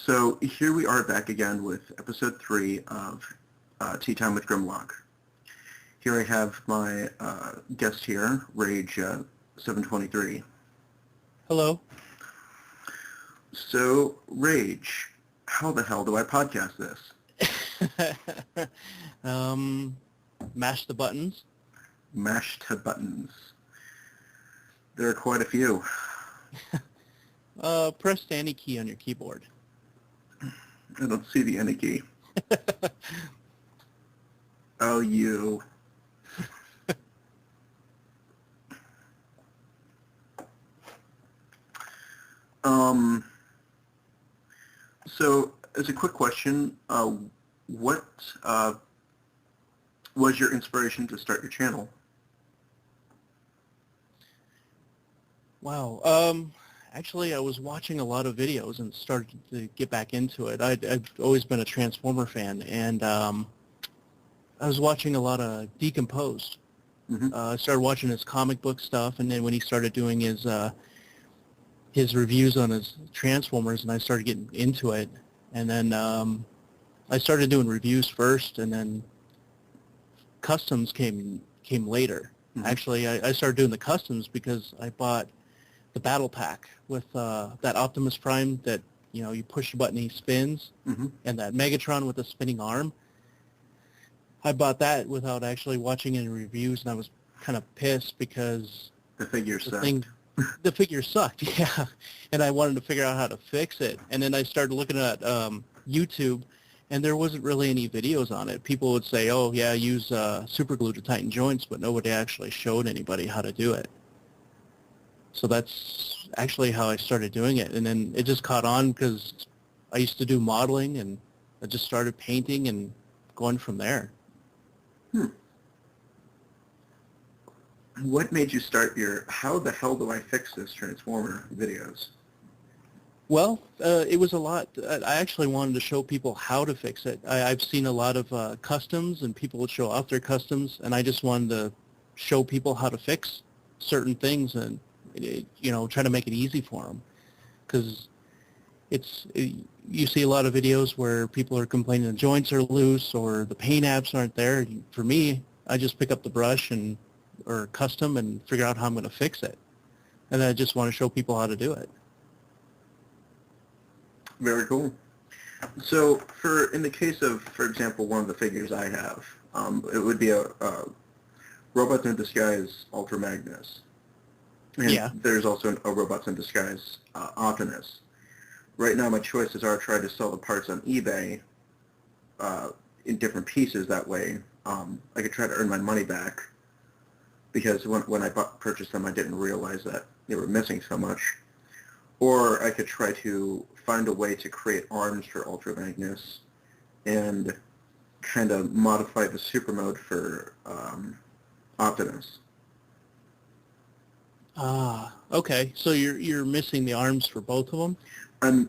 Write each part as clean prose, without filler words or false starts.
So here we are back again with episode 3 of Tea Time with Grimlock. Here I have my guest here, Rage 723. Hello. So, Rage, how the hell do I podcast this? Mash the buttons. Mash to buttons. There are quite a few. Press the any key on your keyboard. I don't see the any key. Oh, you. So, as a quick question, what was your inspiration to start your channel? Wow. Actually, I was watching a lot of videos and started to get back into it. I've always been a Transformer fan, and I was watching a lot of Decomposed. Mm-hmm. I started watching his comic book stuff, and then when he started doing his reviews on his Transformers, and I started getting into it. And then I started doing reviews first, and then customs came later. Mm-hmm. Actually, I started doing the customs because I bought the battle pack with that Optimus Prime that, you know, you push a button, he spins, Mm-hmm. and that Megatron with the spinning arm. I bought that without actually watching any reviews, and I was kind of pissed because The figure sucked. the figure sucked, yeah. And I wanted to figure out how to fix it. And then I started looking at YouTube, and there wasn't really any videos on it. People would say, oh, yeah, use super glue to tighten joints, but nobody actually showed anybody how to do it. So that's actually how I started doing it. And then it just caught on because I used to do modeling, and I just started painting and going from there. What made you start your how the hell do I fix this Transformer videos? Well, it was a lot. I actually wanted to show people how to fix it. I've seen a lot of customs, and people would show off their customs, and I just wanted to show people how to fix certain things and, you know, try to make it easy for them. Because you see a lot of videos where people are complaining the joints are loose or the paint apps aren't there. For me, I just pick up the brush or custom and figure out how I'm going to fix it. And I just want to show people how to do it. Very cool. So, in the case of, for example, one of the figures I have, it would be a Robots in Disguise Ultra Magnus. And Yeah. there's also a Robots in Disguise Optimus. Right now, my choices are try to sell the parts on eBay in different pieces. That way, I could try to earn my money back. Because when I purchased them, I didn't realize that they were missing so much. Or I could try to find a way to create arms for Ultra Magnus and kind of modify the super mode for Optimus. Okay. So you're missing the arms for both of them? I'm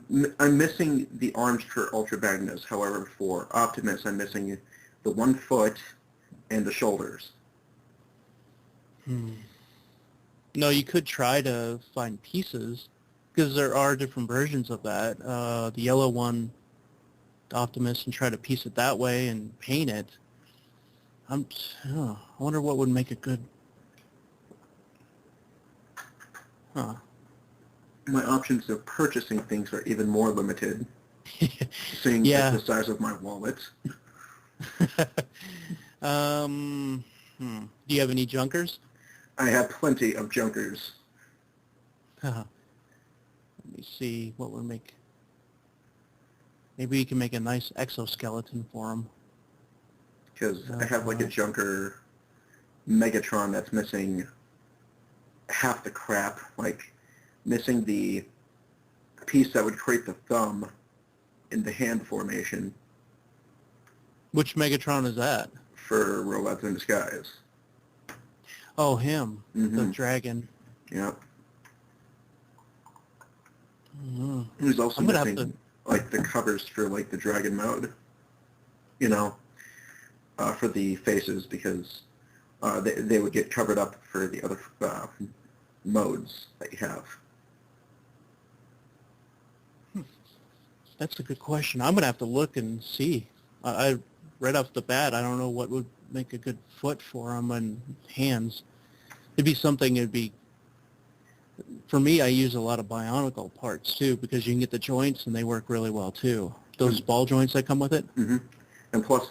missing the arms for Ultra Magnus. However, for Optimus, I'm missing the one foot and the shoulders. No, you could try to find pieces, because there are different versions of that. The yellow one, Optimus, and try to piece it that way and paint it. I wonder what would make it good. Huh. My options of purchasing things are even more limited, seeing Yeah. the size of my wallet. Do you have any junkers? I have plenty of junkers. Let me see what would make... Maybe you can make a nice exoskeleton for him. Because I have like a junker Megatron that's missing half the crap, like missing the piece that would create the thumb in the hand formation. Which Megatron is that? For Robots in Disguise. Oh, him. Mm-hmm. The dragon. Yep. Mm-hmm. He's also I'm gonna missing like the covers for like the dragon mode, you know, for the faces, because they would get covered up for the other modes that you have. That's a good question. I'm gonna have to look and see. I right off the bat, I don't know what would make a good foot for them and hands. It'd be something. It'd be for me. I use a lot of Bionicle parts too because you can get the joints and they work really well too. Those ball joints that come with it. Mm-hmm. And plus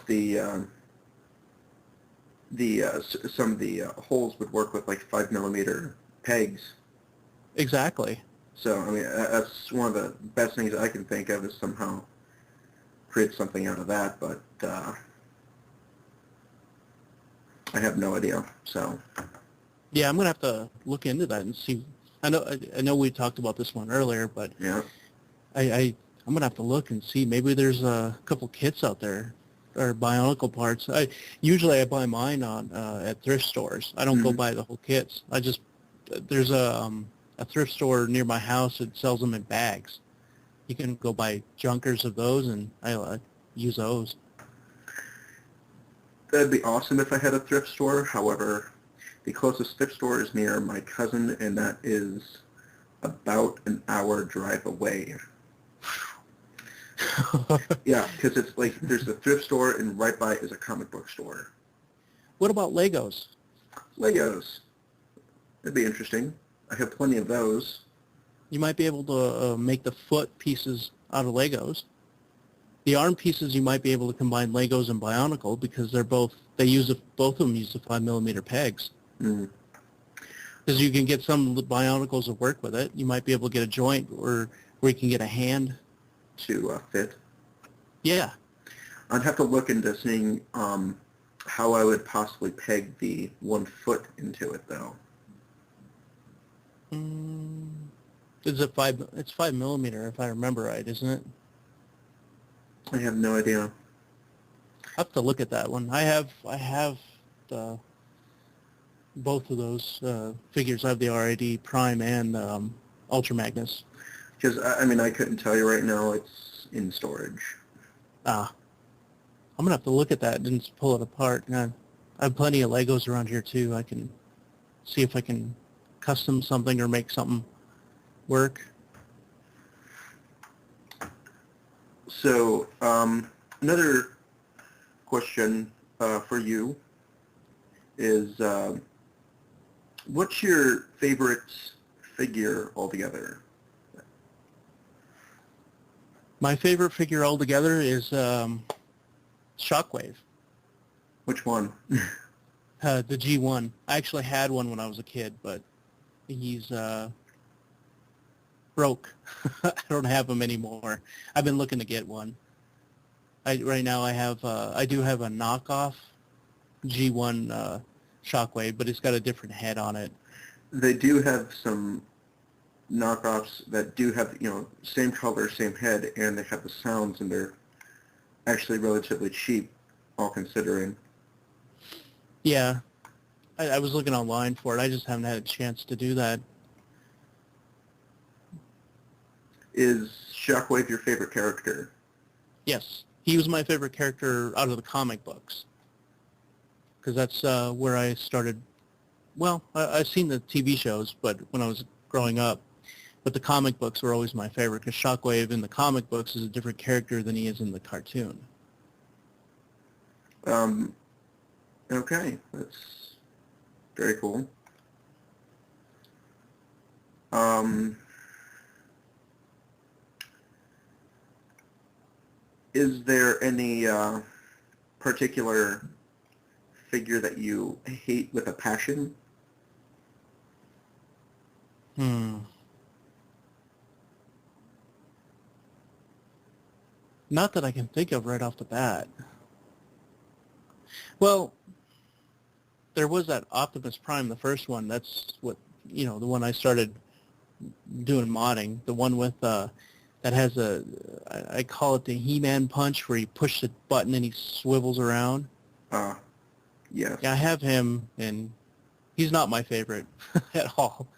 some of the holes would work with like 5 millimeter pegs. Exactly. So I mean that's one of the best things I can think of is somehow create something out of that, but I have no idea. So Yeah, I'm gonna have to look into that and see. I know we talked about this one earlier, but yeah. I'm gonna have to look and see. Maybe there's a couple kits out there or Bionicle parts. Usually I buy mine on at thrift stores. I don't go buy the whole kits. There's a thrift store near my house that sells them in bags. You can go buy junkers of those, and I use those. That'd be awesome if I had a thrift store. However, the closest thrift store is near my cousin, and that is about an hour drive away. Yeah, because it's like there's the thrift store, and right by it is a comic book store. What about Legos? Legos. That'd be interesting. I have plenty of those. You might be able to make the foot pieces out of Legos. The arm pieces you might be able to combine Legos and Bionicle because both of them use the 5 millimeter pegs. Mm. Because you can get some Bionicles that work with it. You might be able to get a joint or where you can get a hand To fit. Yeah. I'd have to look into seeing how I would possibly peg the 1 foot into it, though. Is it it's 5 millimeter if I remember right, isn't it? I have no idea. I have to look at that one. I have both of those figures. I have the RID Prime and Ultra Magnus. Because, I mean, I couldn't tell you right now. It's in storage. I'm going to have to look at that and pull it apart. And I have plenty of Legos around here, too. I can see if I can custom something or make something work. So, another question for you is, what's your favorite figure altogether? My favorite figure altogether is Shockwave. Which one? The G1. I actually had one when I was a kid, but he's broke. I don't have him anymore. I've been looking to get one. Right now I do have a knockoff G1 Shockwave, but it's got a different head on it. They do have some knockoffs that do have, same color, same head, and they have the sounds, and they're actually relatively cheap, all considering. Yeah. I was looking online for it. I just haven't had a chance to do that. Is Shockwave your favorite character? Yes. He was my favorite character out of the comic books. Because that's where I started. Well, I've seen the TV shows, but when I was growing up, but the comic books were always my favorite because Shockwave in the comic books is a different character than he is in the cartoon. Okay, that's very cool. Is there any particular figure that you hate with a passion? Not that I can think of right off the bat. Well, there was that Optimus Prime, the first one. That's what, the one I started doing modding. The one with, that has I call it the He-Man punch, where you push the button and he swivels around. Yes. Yeah, I have him, and he's not my favorite at all.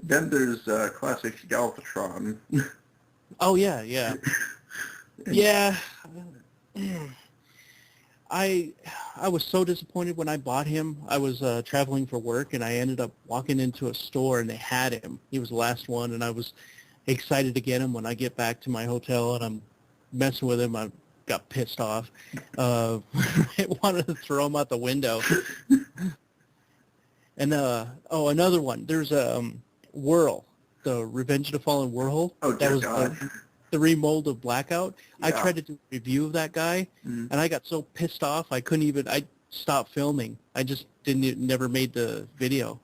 Then there's classic Galvatron. Oh, yeah. Yeah. I I was so disappointed when I bought him. I was traveling for work, and I ended up walking into a store, and they had him. He was the last one, and I was excited to get him. When I get back to my hotel and I'm messing with him, I got pissed off. I wanted to throw him out the window. And another one. There's a Whirl, the Revenge of the Fallen Whirl. Oh, That dear was God. the remold of Blackout. I Yeah. tried to do a review of that guy, Mhm. and I got so pissed off I stopped filming. I just never made the video.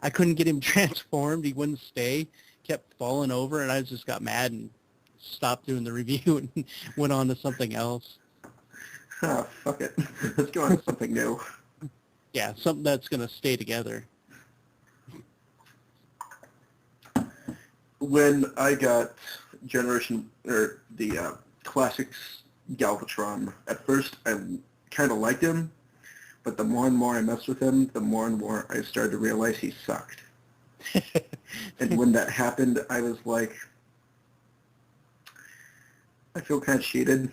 I couldn't get him transformed. He wouldn't stay. Kept falling over, and I just got mad and stopped doing the review and went on to something else. Ah, fuck it. Let's go on to something new. Yeah, something that's going to stay together. When I got the classics Galvatron, at first I kind of liked him, but the more and more I messed with him, the more and more I started to realize he sucked. And when that happened, I was like, I feel kind of cheated.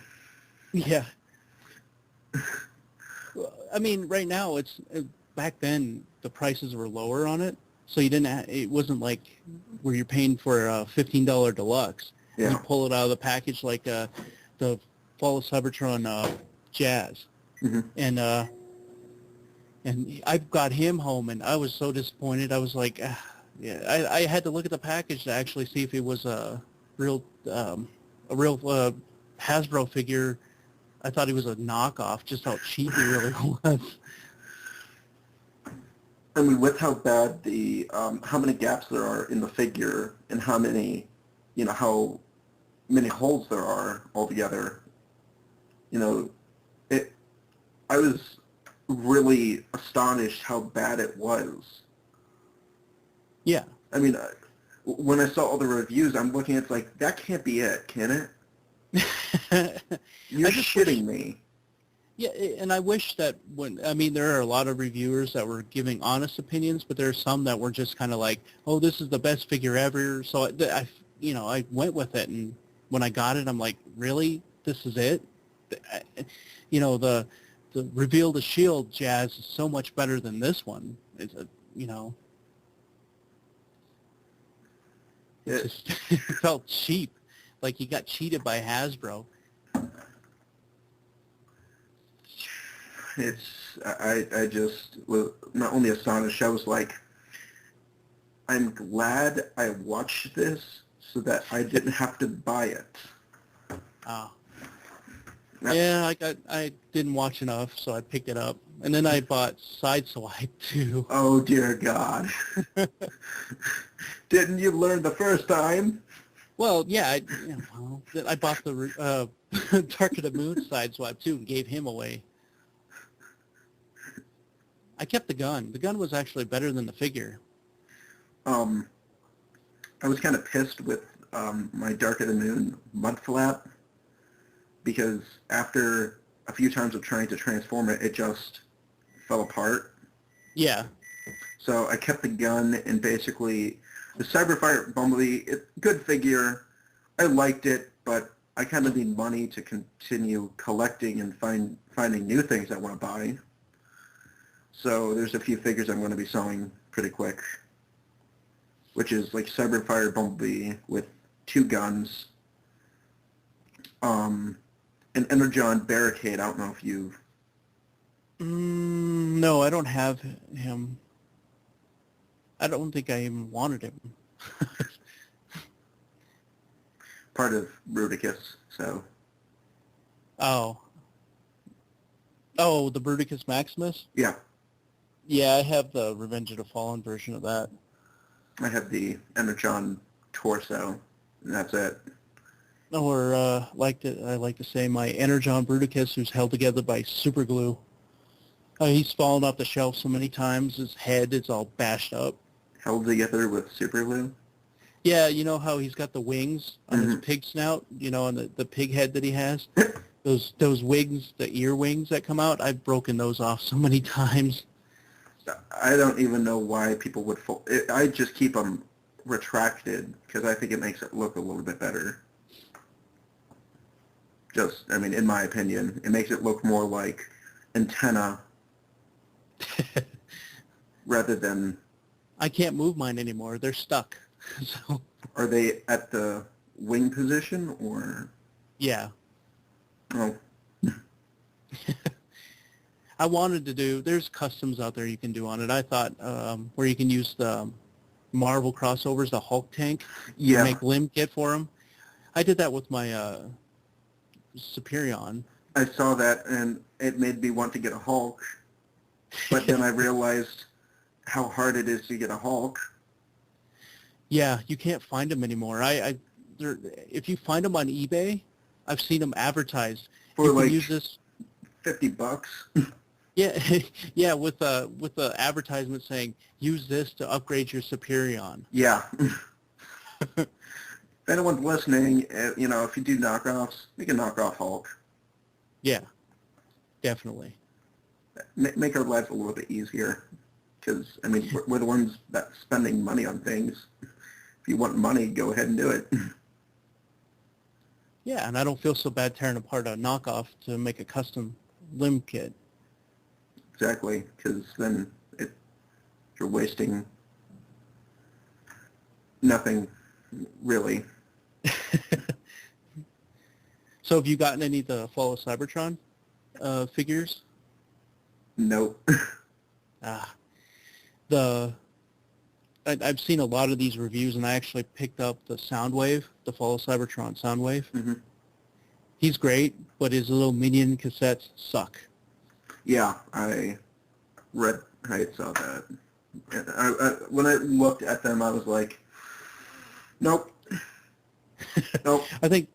Yeah. Well, I mean, right now back then the prices were lower on it, so you didn't. It wasn't like where you're paying for a $15 deluxe. You Yeah. pull it out of the package like the Fall of Cybertron Jazz, Hmm. and I've got him home, and I was so disappointed. I was like, yeah, I had to look at the package to actually see if it was real a real Hasbro figure. I thought he was a knockoff, just how cheap he really was. I mean, with how bad how many gaps there are in the figure and how many holes there are altogether, it, I was really astonished how bad it was. Yeah. I mean, when I saw all the reviews, I'm looking at it like, that can't be it, can it? You're shitting me. Yeah, and I wish that there are a lot of reviewers that were giving honest opinions, but there are some that were just kind of like, oh, this is the best figure ever. So I went with it, and when I got it, I'm like, really? This is it? The Reveal the Shield Jazz is so much better than this one. It, Just it felt cheap, like you got cheated by Hasbro. I just was not only astonished, I was like, I'm glad I watched this so that I didn't have to buy it. Oh. Yeah, I didn't watch enough, so I picked it up, and then I bought Sideswipe too. Oh dear God! Didn't you learn the first time? Well, yeah, I bought the Dark of the Moon Sideswipe too and gave him away. I kept the gun. The gun was actually better than the figure. I was kind of pissed with my Dark of the Moon mud flap because after a few times of trying to transform it, it just fell apart. Yeah. So I kept the gun, and basically the Cyberfire Bumblebee, good figure. I liked it, but I kind of need money to continue collecting and finding new things I want to buy. So there's a few figures I'm going to be selling pretty quick, which is like Cyberfire Bumblebee with 2 guns, an Energon Barricade. I don't know if you've... No, I don't have him. I don't think I even wanted him. part of Bruticus, so... Oh, the Bruticus Maximus? Yeah, Yeah, I have the Revenge of the Fallen version of that. I have the Energon torso, and that's it. Or I like to say my Energon Bruticus, who's held together by super glue. He's fallen off the shelf so many times. His head is all bashed up. Held together with super glue? Yeah, you know how he's got the wings on his pig snout, and the pig head that he has? Those wings, the ear wings that come out, I've broken those off so many times. I don't even know why people would fold. I just keep them retracted because I think it makes it look a little bit better. In my opinion, it makes it look more like antenna rather than... I can't move mine anymore. They're stuck. So Are they at the wing position or... yeah. Oh, I wanted to do, there's customs out there you can do on it. I thought where you can use the Marvel crossovers, the Hulk tank, yeah. to make limb kit for them. I did that with my Superion. I saw that, and it made me want to get a Hulk, but then I realized how hard it is to get a Hulk. Yeah, you can't find them anymore. If you find them on eBay, I've seen them advertised. For You can like use this. $50. Yeah, yeah, with the advertisement saying use this to upgrade your Superion. Yeah. If anyone's listening, you know, if you do knockoffs, we can knock off Hulk. Yeah, definitely. Make our lives a little bit easier, because, I mean, we're the ones that spending money on things. If you want money, go ahead and do it. Yeah, and I don't feel so bad tearing apart a knockoff to make a custom limb kit. Exactly, because then you're wasting nothing, really. So have you gotten any of the Fall of Cybertron figures? Nope. I've seen a lot of these reviews, and I actually picked up the Soundwave, the Fall of Cybertron Soundwave. Mm-hmm. He's great, but his little minion cassettes suck. Yeah, I saw that. When I looked at them, I was like, nope. Nope. I think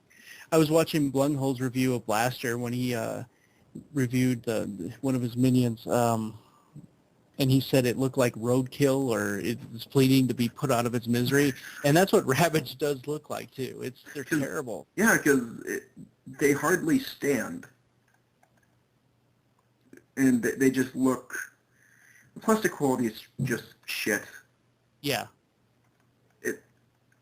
I was watching Blunghole's review of Blaster when he reviewed one of his minions, and he said it looked like roadkill, or it was pleading to be put out of its misery. And that's what Ravage does look like, too. They're terrible. Yeah, because they hardly stand. And they just look... The plastic quality is just shit. Yeah.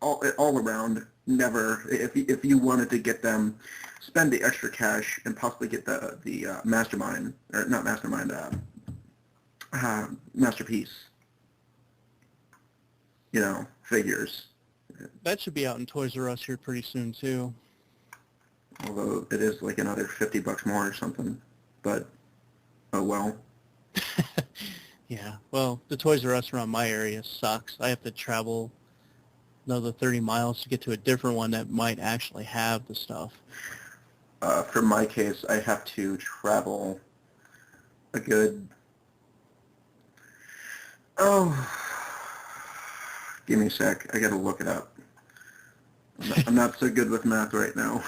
All around, never. If you wanted to get them, spend the extra cash and possibly get the Mastermind, or not Mastermind, Masterpiece, you know, figures. That should be out in Toys R Us here pretty soon, too. Although it is like another $50 more or something. But, oh well. Yeah, well, the Toys R Us around my area sucks. I have to travel another 30 miles to get to a different one that might actually have the stuff. For my case, I have to travel a good... Oh, give me a sec. I gotta look it up. I'm not so good with math right now.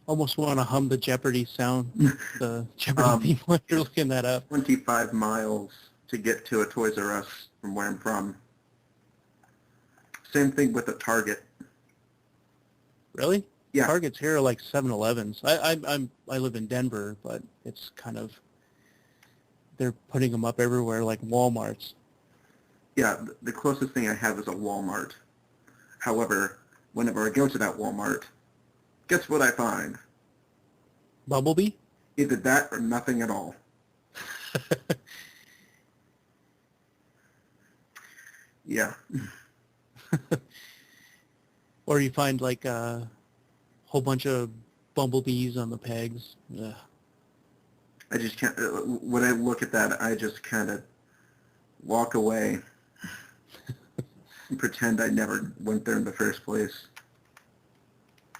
Almost want to hum the Jeopardy sound, the Jeopardy theme when you're looking that up. 25 miles to get to a Toys R Us from where I'm from. Same thing with a Target. Really? Yeah. Targets here are like 7-Elevens. I live in Denver, but it's kind of, they're putting them up everywhere like Walmarts. Yeah, the closest thing I have is a Walmart. However, whenever I go to that Walmart, guess what I find? Bumblebee? Either that or nothing at all. Yeah. Or you find like a whole bunch of bumblebees on the pegs. Ugh. I just can't... When I look at that, I just kind of walk away and pretend I never went there in the first place.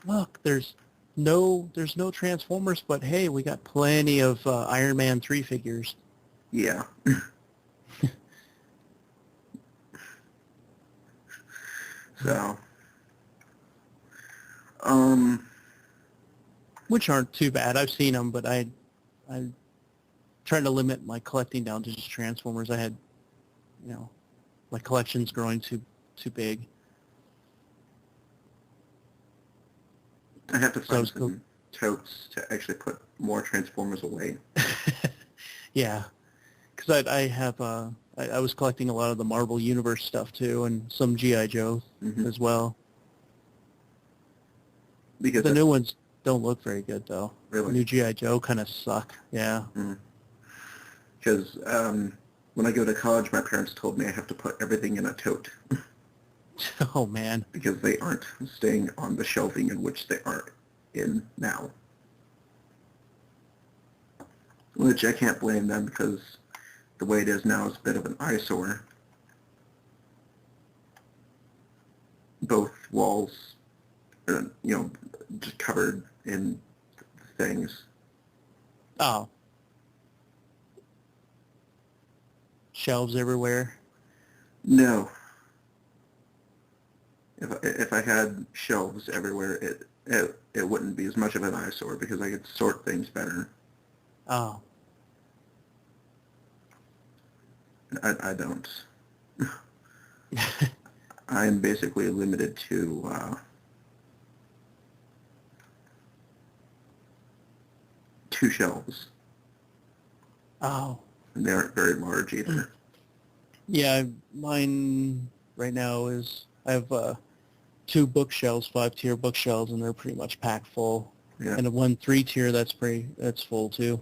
Look, there's no Transformers, but hey, we got plenty of Iron Man 3 figures. Yeah. So, which aren't too bad. I've seen them, but I'm trying to limit my collecting down to just Transformers. I had, my collection's growing too big. I have to So find was cool. some totes to actually put more Transformers away. Yeah, because I have I was collecting a lot of the Marvel Universe stuff too, and some GI Joe as well. Because The new ones don't look very good though. Really? New GI Joe kind of suck. Yeah. Because when I go to college, my parents told me I have to put everything in a tote Oh man. because they aren't staying on the shelving in which they are in now. Which I can't blame them because the way it is now is a bit of an eyesore. Both walls are, just covered in things. Oh. Shelves everywhere. No. If I had shelves everywhere, it wouldn't be as much of an eyesore because I could sort things better. Oh. I don't. I'm basically limited to 2 shelves. Oh. And they aren't very large either. Yeah, mine right now is I have 2 bookshelves, 5-tier bookshelves, and they're pretty much packed full. Yeah. And one 3-tier that's full too.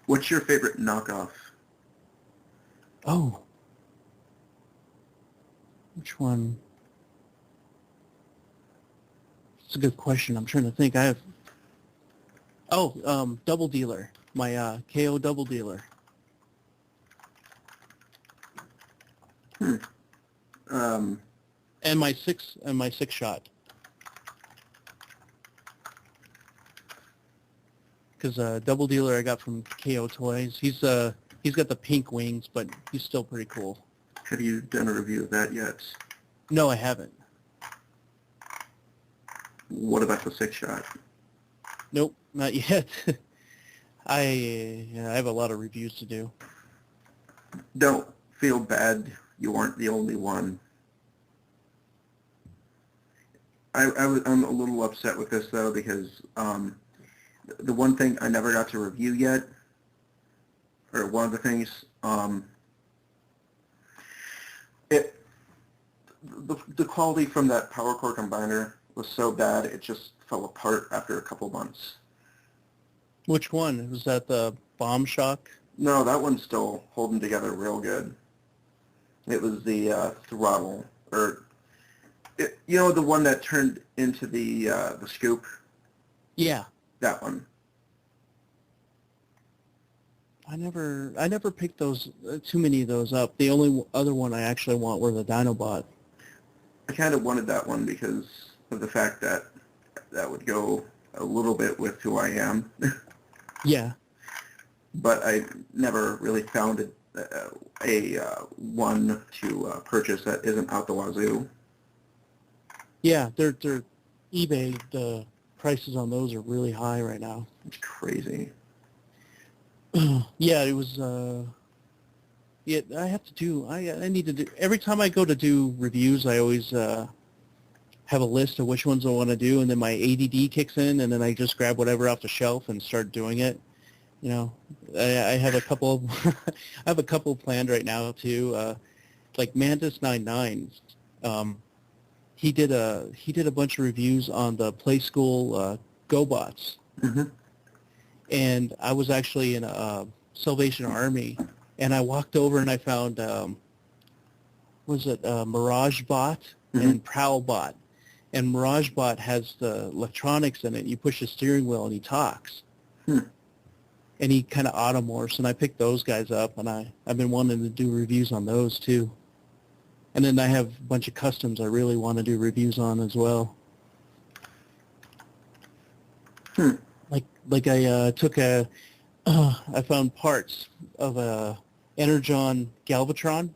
What's your favorite knockoff? Oh. Which one? It's a good question. I'm trying to think. I have Double Dealer. My KO Double Dealer. And my six shot. Because Double Dealer I got from KO Toys. He's got the pink wings, but he's still pretty cool. Have you done a review of that yet? No, I haven't. What about the 6-shot? Nope, not yet. I have a lot of reviews to do. Don't feel bad. You aren't the only one. I'm a little upset with this though because the one thing I never got to review yet, or one of the things, the quality from that power core combiner was so bad it just fell apart after a couple months. Which one? Was that the Bomb Shock? No, that one's still holding together real good. It was the throttle, or the one that turned into the scoop. Yeah. That one. I never picked those too many of those up. The only other one I actually want were the Dinobot. I kind of wanted that one because of the fact that that would go a little bit with who I am. Yeah. But I never really found a one to purchase that isn't out the wazoo. Yeah, they're eBay. The prices on those are really high right now. It's crazy. Yeah, it was. Yeah, I have to do. I need to do. Every time I go to do reviews, I always have a list of which ones I want to do, and then my ADD kicks in, and then I just grab whatever off the shelf and start doing it. I have a couple. I have a couple planned right now too. Like Mantis 99. He did a bunch of reviews on the Play School GoBots. Mm-hmm. And I was actually in a Salvation Army, and I walked over and I found Mirage Bot and Prowl Bot, and Mirage Bot has the electronics in it. You push the steering wheel and he talks, and he kind of automorphs. And I picked those guys up, and I've been wanting to do reviews on those too. And then I have a bunch of customs I really want to do reviews on as well. Like I took I found parts of a Energon Galvatron,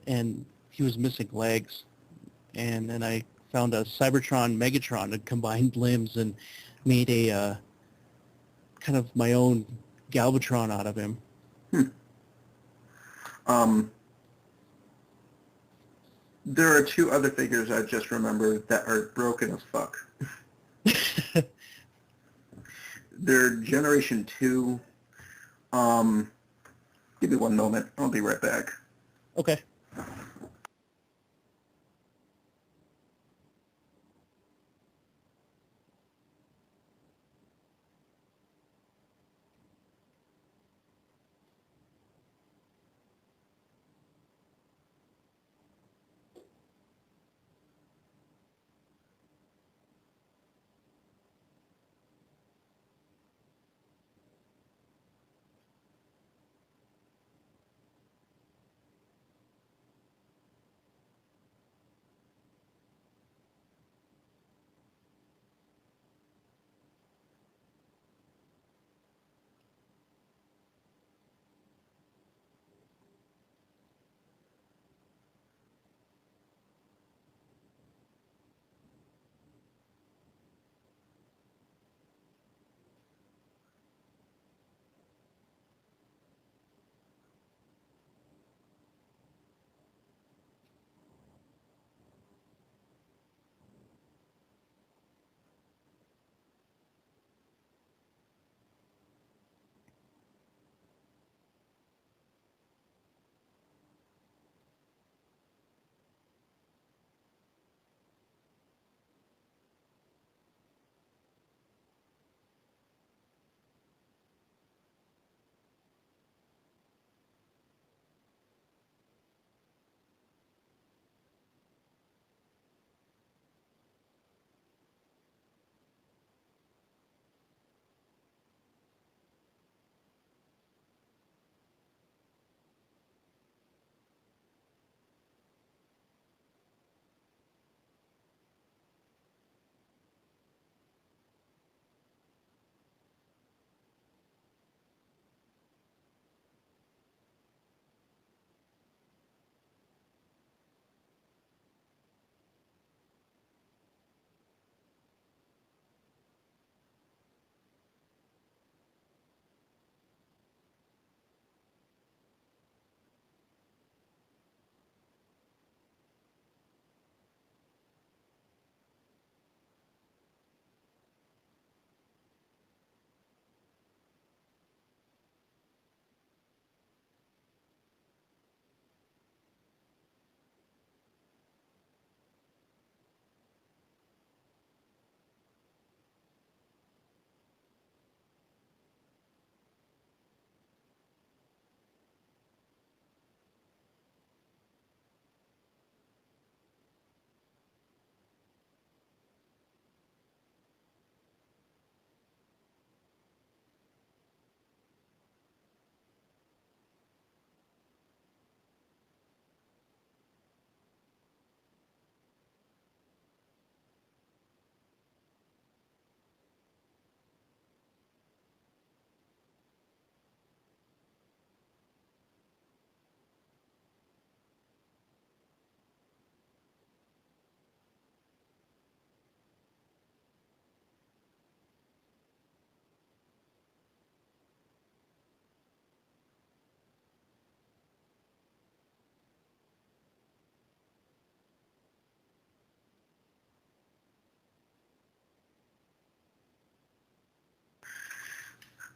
and he was missing legs. And then I found a Cybertron Megatron and combined limbs and made a kind of my own Galvatron out of him. Um, there are two other figures I just remembered that are broken as fuck. They're Generation 2. Give me one moment. I'll be right back. Okay.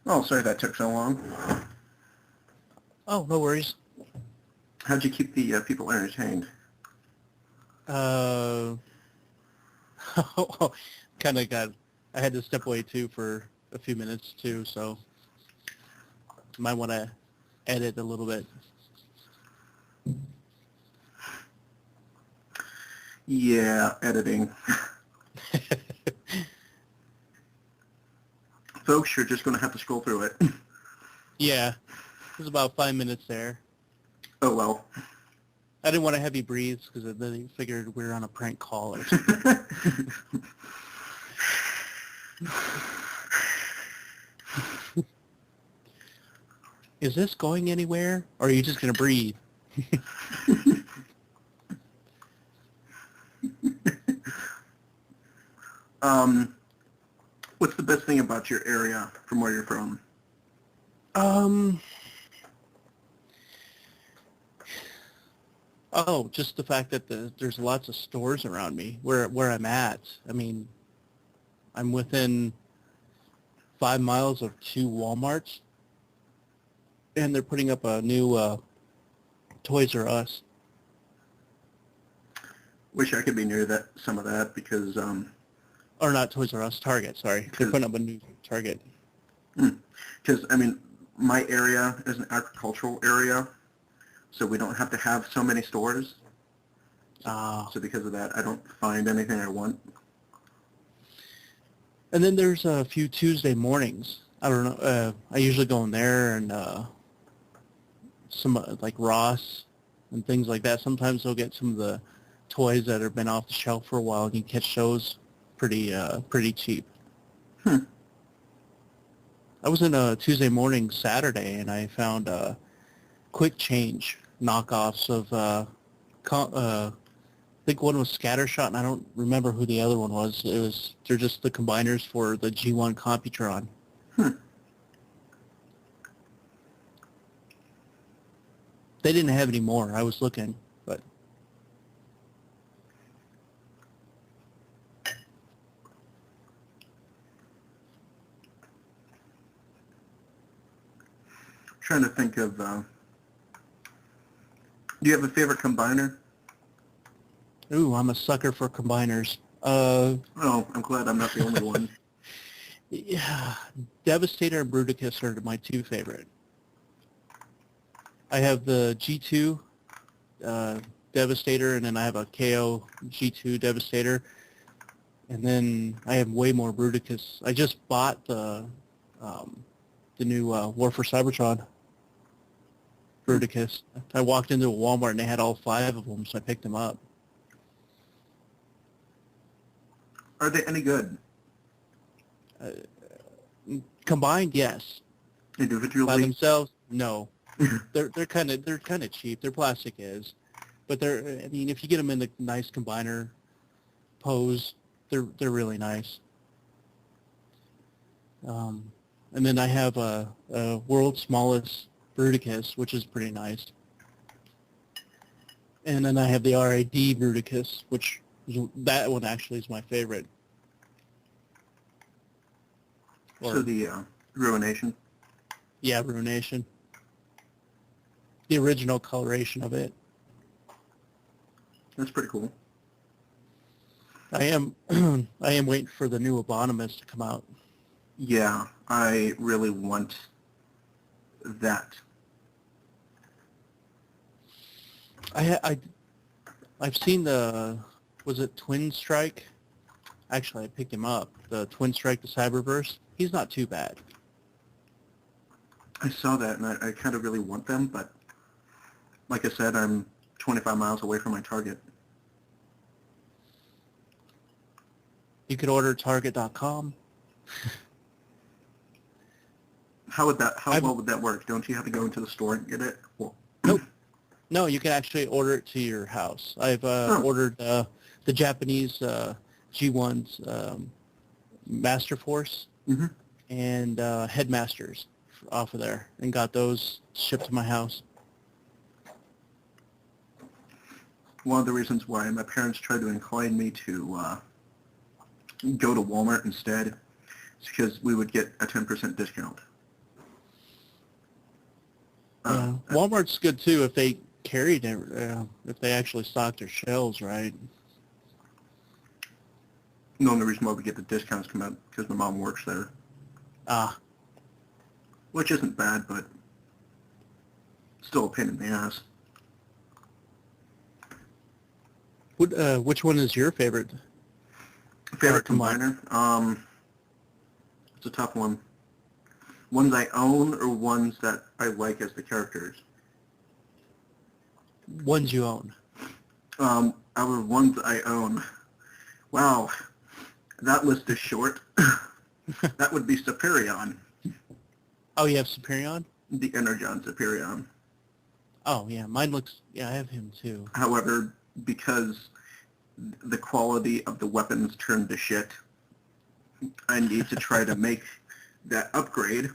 Oh, sorry that took so long. Oh, no worries. How'd you keep the people entertained? Kind of got, I had to step away too for a few minutes too, so might want to edit a little bit. Yeah, editing. Folks, you're just going to have to scroll through it. Yeah, there's about 5 minutes there. Oh, well. I didn't want to have you breathe because then you figured we were on a prank call or something. Is this going anywhere, or are you just going to breathe? What's the best thing about your area from where you're from? Um, oh, just the fact that there's lots of stores around me where I'm at. I mean, I'm within 5 miles of 2 Walmarts, and they're putting up a new Toys R Us. Wish I could be near that some of that because Or not Toys R Us, Target, sorry. They're putting up a new Target. I mean, my area is an agricultural area, so we don't have to have so many stores. So because of that, I don't find anything I want. And then there's a few Tuesday mornings. I don't know. I usually go in there and some like Ross and things like that. Sometimes they'll get some of the toys that have been off the shelf for a while, and you can catch those pretty cheap. I was in a Tuesday morning Saturday, and I found quick change knockoffs of I think one was Scattershot, and I don't remember who the other one was. They're just the combiners for the G1 Computron. They didn't have any more. I was looking, but Trying to think of. Do you have a favorite combiner? ooh, I'm a sucker for combiners. Oh, I'm glad I'm not the only one. Yeah, Devastator and Bruticus are my two favorite. I have the G2 Devastator, and then I have a KO G2 Devastator, and then I have way more Bruticus. I just bought the new War for Cybertron Bruticus. I walked into a Walmart and they had all 5 of them, so I picked them up. Are they any good? Combined, yes. Individually? By themselves, no. they're kind of cheap. Their plastic is, but I mean, if you get them in the nice combiner pose, they're really nice. And then I have a world's smallest Bruticus, which is pretty nice. And then I have the RAD Bruticus, which that one actually is my favorite. So the Ruination? Yeah, Ruination. The original coloration of it. That's pretty cool. I am waiting for the new Abominus to come out. Yeah, I really want that. I've seen was it Twin Strike? Actually, I picked him up. The Twin Strike, the Cyberverse. He's not too bad. I saw that, and I kind of really want them, but like I said, I'm 25 miles away from my Target. You could order Target.com. How well would that work? Don't you have to go into the store and get it? Well, Nope. No, you can actually order it to your house. I've ordered the Japanese G1's Master Force and Headmasters off of there, and got those shipped to my house. One of the reasons why my parents tried to incline me to go to Walmart instead is because we would get a 10% discount. Walmart's good too if they carried it, if they actually stocked their shelves right. The only reason why we get the discounts come out because my mom works there. Which isn't bad, but still a pain in the ass. Which one is your favorite? Favorite combiner? It's a tough one. Ones I own or ones that I like as the characters? Ones you own. Our ones I own. Wow, that list is short. That would be Superion. Oh, you have Superion? The Energon Superion. Oh, yeah, mine looks... Yeah, I have him too. However, because the quality of the weapons turned to shit, I need to try to make that upgrade.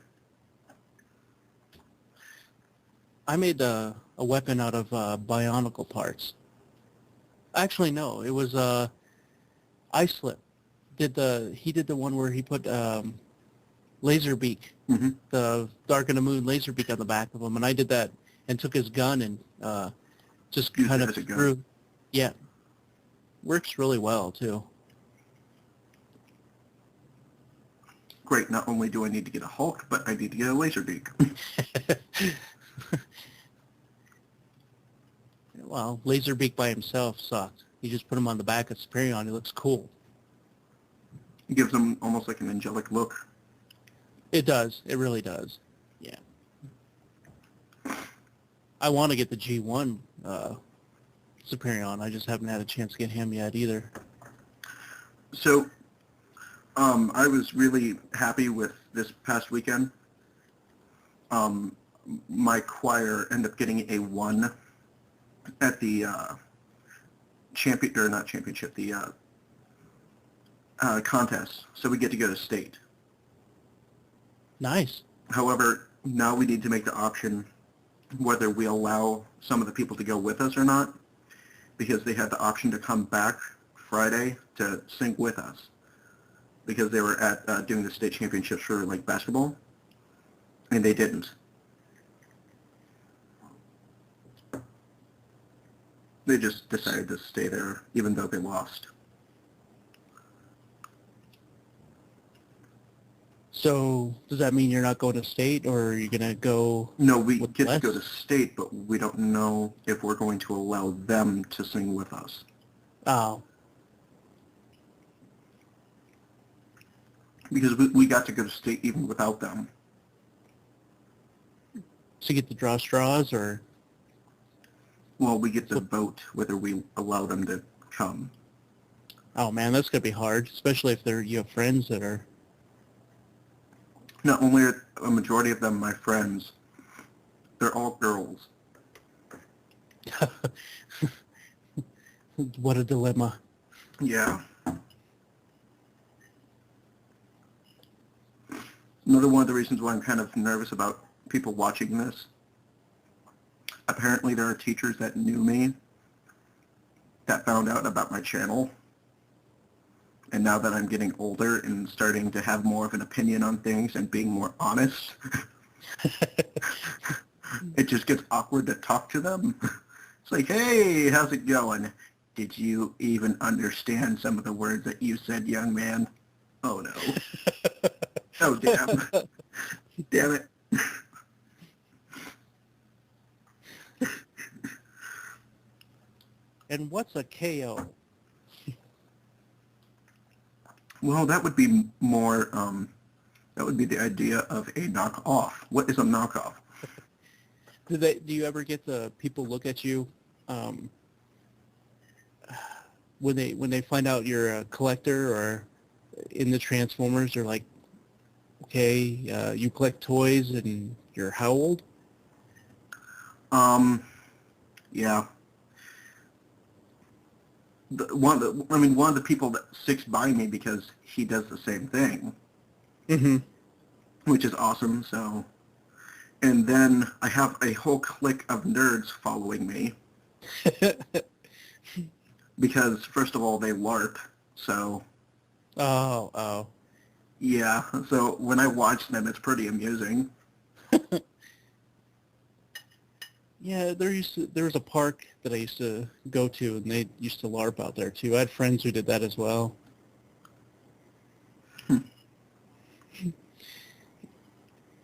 I made a weapon out of bionicle parts. Actually, no, it was Ice Slip. He did the one where he put laser beak, Mm-hmm. the Dark of the Moon laser beak on the back of him, and I did that and took his gun and just Use kind it of as a gun. threw. Yeah, works really well too. Great, not only do I need to get a Hulk, but I need to get a laser beak. Well, Laserbeak by himself sucked. You just put him on the back of Superion, he looks cool. It gives him almost like an angelic look. It does. It really does. Yeah. I want to get the G1 Superion. I just haven't had a chance to get him yet either. So, I was really happy with this past weekend. My choir ended up getting a 1 at the contest, so we get to go to state. Nice. However, now we need to make the option whether we allow some of the people to go with us or not, because they had the option to come back Friday to sing with us, because they were at doing the state championships for like basketball, and they didn't. They just decided to stay there, even though they lost. So does that mean you're not going to state, or are you going to go? No, we with get less? to go to state, but we don't know if we're going to allow them to sing with us. Oh, Because we got to go to state even without them. so you get to draw straws, or? Well, we get to vote whether we allow them to come. Oh man, that's going to be hard, especially if you have friends that are. Not only are a majority of them my friends, they're all girls. What a dilemma. Yeah. Another one of the reasons why I'm kind of nervous about people watching this, apparently there are teachers that knew me that found out about my channel. And now that I'm getting older and starting to have more of an opinion on things and being more honest, it just gets awkward to talk to them. It's like, hey, how's it going? Did you even understand some of the words that you said, young man? Oh, no. Oh, damn. Damn it. And what's a KO? Well, that would be more, that would be the idea of a knockoff. What is a knockoff? Do you ever get the people look at you when they find out you're a collector or in the Transformers? They're like, okay, you collect toys and you're how old? Yeah. One of the people that sticks by me because he does the same thing, Mm-hmm. which is awesome. So, and then I have a whole clique of nerds following me because, first of all, they LARP. So, Oh. yeah. So when I watch them, it's pretty amusing. Yeah, there was a park that I used to go to, and they used to LARP out there too. I had friends who did that as well.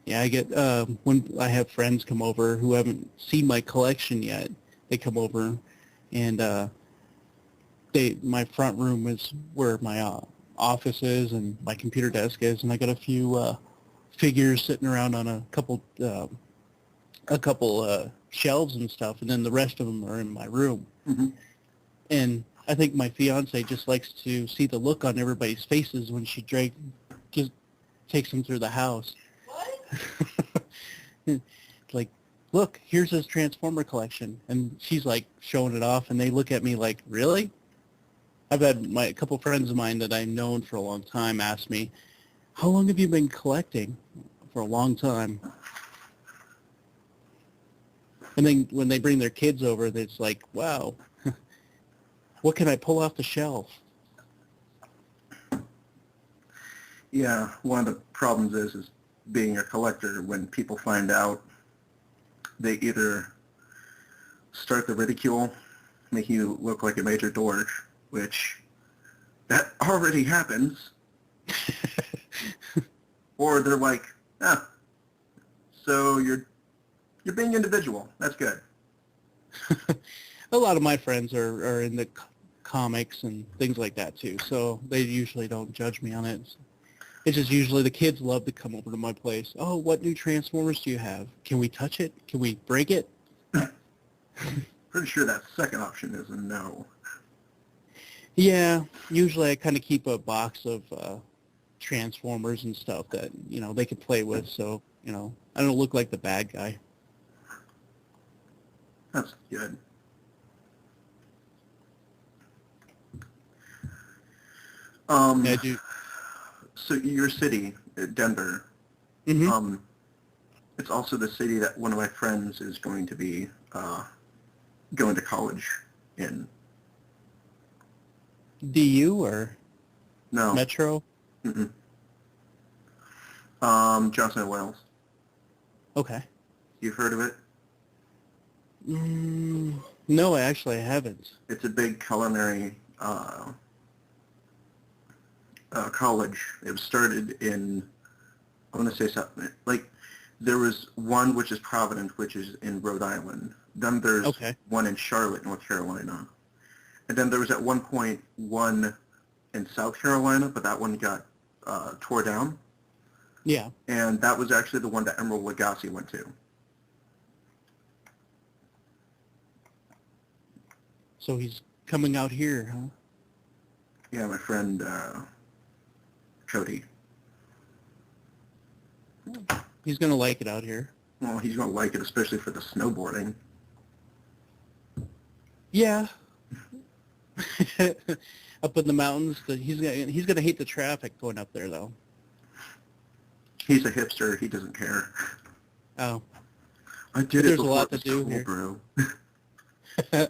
Yeah, I get when I have friends come over who haven't seen my collection yet. They come over, and my front room is where my office is and my computer desk is, and I got a few figures sitting around on a couple shelves and stuff, and then the rest of them are in my room. Mm-hmm. And I think my fiance just likes to see the look on everybody's faces when she just takes them through the house. What? Like, look, here's his Transformer collection, and she's like showing it off, and they look at me like, really? I've had a couple friends of mine that I've known for a long time ask me, how long have you been collecting? For a long time. And then when they bring their kids over, it's like, wow, what can I pull off the shelf? Yeah, one of the problems is being a collector, when people find out, they either start the ridicule, make you look like a major dork, which that already happens, or they're like, ah, so you're being individual. That's good. A lot of my friends are in the comics and things like that too, so they usually don't judge me on it. It's just usually the kids love to come over to my place. Oh, what new Transformers do you have? Can we touch it? Can we break it? Pretty sure that second option is a no. Yeah, usually I kind of keep a box of Transformers and stuff that, they could play with, so, I don't look like the bad guy. That's good. Yeah, I do. So your city, Denver, Mm-hmm. it's also the city that one of my friends is going to be going to college in. DU or No. Metro? Mm-mm. Johnson and Wales. Okay. You've heard of it? No, actually I haven't. It's a big culinary college. It was started in, I want to say something, like, there was one which is Providence, which is in Rhode Island. Then there's one in Charlotte, North Carolina. And then there was at one point one in South Carolina, but that one got tore down. Yeah. And that was actually the one that Emeril Lagasse went to. So he's coming out here, huh? Yeah, my friend Cody. He's going to like it out here. Well, he's going to like it, especially for the snowboarding. Yeah. Up in the mountains, he's gonna hate the traffic going up there, though. He's a hipster. He doesn't care. Oh. I did There's it before a lot it was to do cool, here. bro.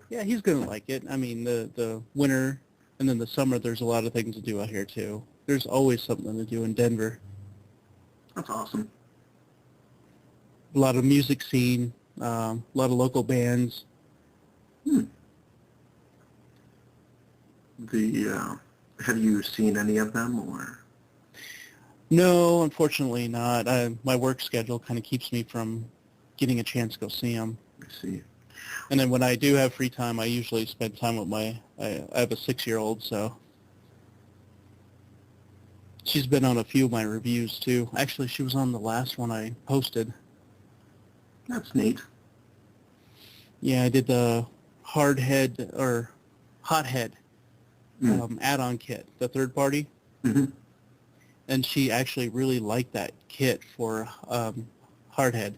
Yeah, he's gonna like it. I mean, the winter and then the summer, there's a lot of things to do out here too. There's always something to do in Denver. That's awesome. A lot of music scene, a lot of local bands. Have you seen any of them, or? No, unfortunately not. My work schedule kind of keeps me from getting a chance to go see them. I see. And then when I do have free time, I usually spend time with I have a 6-year-old, so she's been on a few of my reviews too. Actually, she was on the last one I posted. That's neat. Yeah, I did the Hardhead or Hothead add-on kit, the third party. Mm-hmm. And she actually really liked that kit for Hardhead.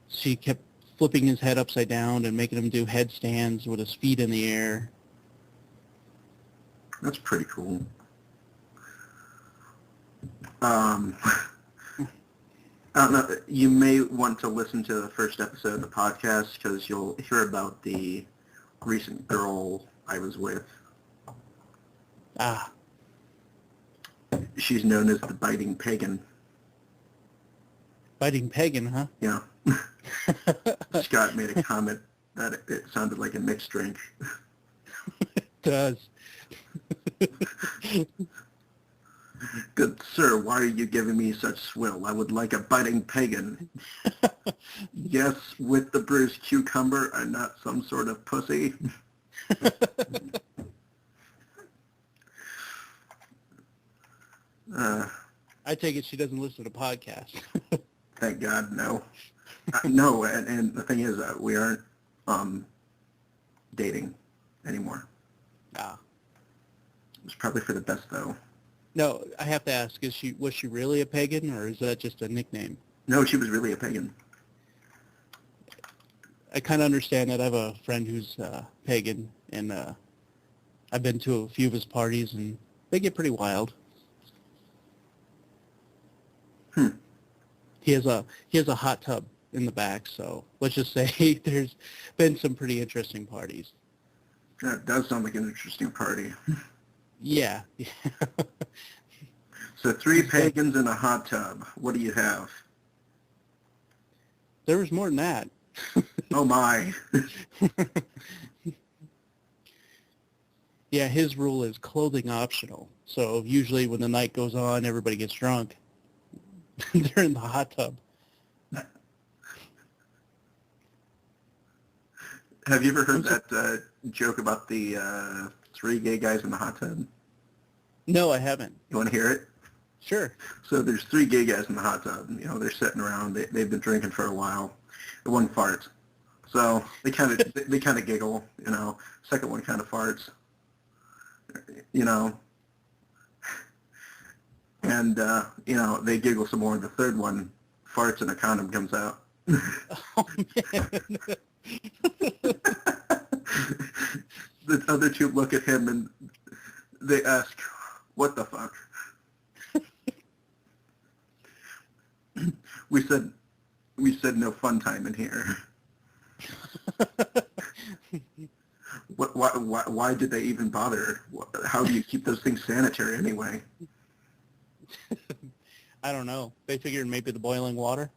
She kept flipping his head upside down and making him do headstands with his feet in the air. That's pretty cool. I don't know. You may want to listen to the first episode of the podcast because you'll hear about the recent girl I was with. Ah. She's known as the Biting Pagan. Biting Pagan, huh? Yeah. Scott made a comment that it sounded like a mixed drink. It does. Good sir, why are you giving me such swill? I would like a Biting Pagan. Yes, with the bruised cucumber and not some sort of pussy. I take it she doesn't listen to podcasts. Thank God, no. No, and the thing is, we aren't dating anymore. Ah. It's probably for the best, though. No, I have to ask, was she really a pagan, or is that just a nickname? No, she was really a pagan. I kind of understand that. I have a friend who's pagan, and I've been to a few of his parties, and they get pretty wild. He has a hot tub in the back. So let's just say there's been some pretty interesting parties. That does sound like an interesting party. Yeah. So 3 pagans in a hot tub. What do you have? There was more than that. Oh my. Yeah, his rule is clothing optional. So usually when the night goes on, everybody gets drunk. They're in the hot tub. Have you ever heard that joke about the 3 gay guys in the hot tub? No, I haven't. You want to hear it? Sure. So there's 3 gay guys in the hot tub. You know, they're sitting around. They've been drinking for a while. The one farts. So they kind of giggle. You know, second one kind of farts. You know, and you know, they giggle some more. The third one farts and a condom comes out. Oh man. The other 2 look at him and they ask, "What the fuck?" We said no fun time in here. Why did they even bother? How do you keep those things sanitary anyway? I don't know. They figured maybe the boiling water.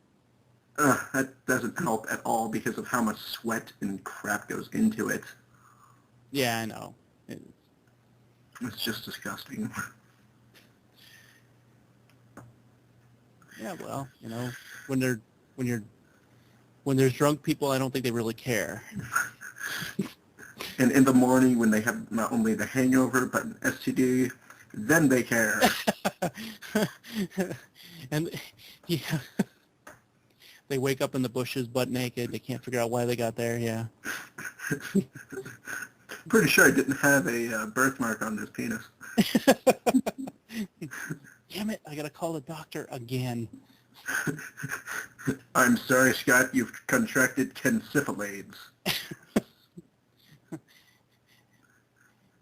That doesn't help at all because of how much sweat and crap goes into it. Yeah, I know. It's just disgusting. Yeah, well, you know, when there's drunk people, I don't think they really care. And in the morning when they have not only the hangover but an STD, then they care. And yeah, they wake up in the bushes butt naked. They can't figure out why they got there. Yeah. Pretty sure I didn't have a birthmark on this penis. Damn it! I gotta call the doctor again. I'm sorry, Scott. You've contracted cancifilades.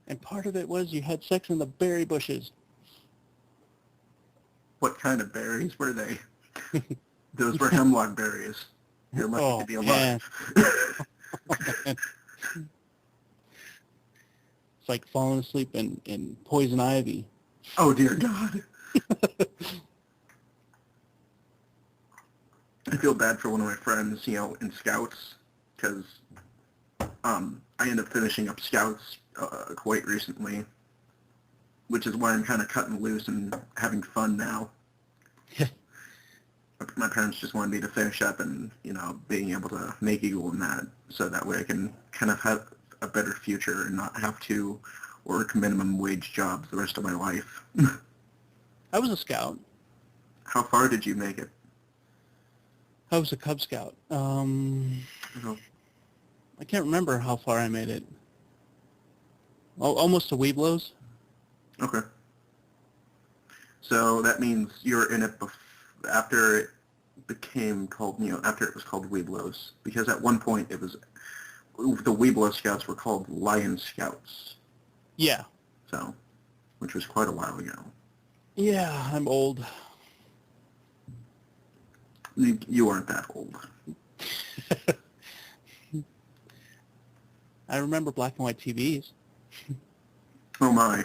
And part of it was you had sex in the berry bushes. What kind of berries were they? Those were hemlock berries. You're lucky to be alive. Man. It's like falling asleep in poison ivy. Oh, dear God. I feel bad for one of my friends, you know, in Scouts, because I ended up finishing up Scouts quite recently, which is why I'm kind of cutting loose and having fun now. My parents just wanted me to finish up and, you know, being able to make Eagle in that, so that way I can kind of have a better future and not have to work minimum wage jobs the rest of my life. I was a scout. How far did you make it? I was a Cub Scout. I can't remember how far I made it. Almost to Weeblos. Okay. So that means you're in it after it became called, you know, after it was called Weeblos, because at one point it was, the Weeblo Scouts were called Lion Scouts. Yeah. So, which was quite a while ago. Yeah, I'm old. You aren't that old. I remember black and white TVs. Oh my.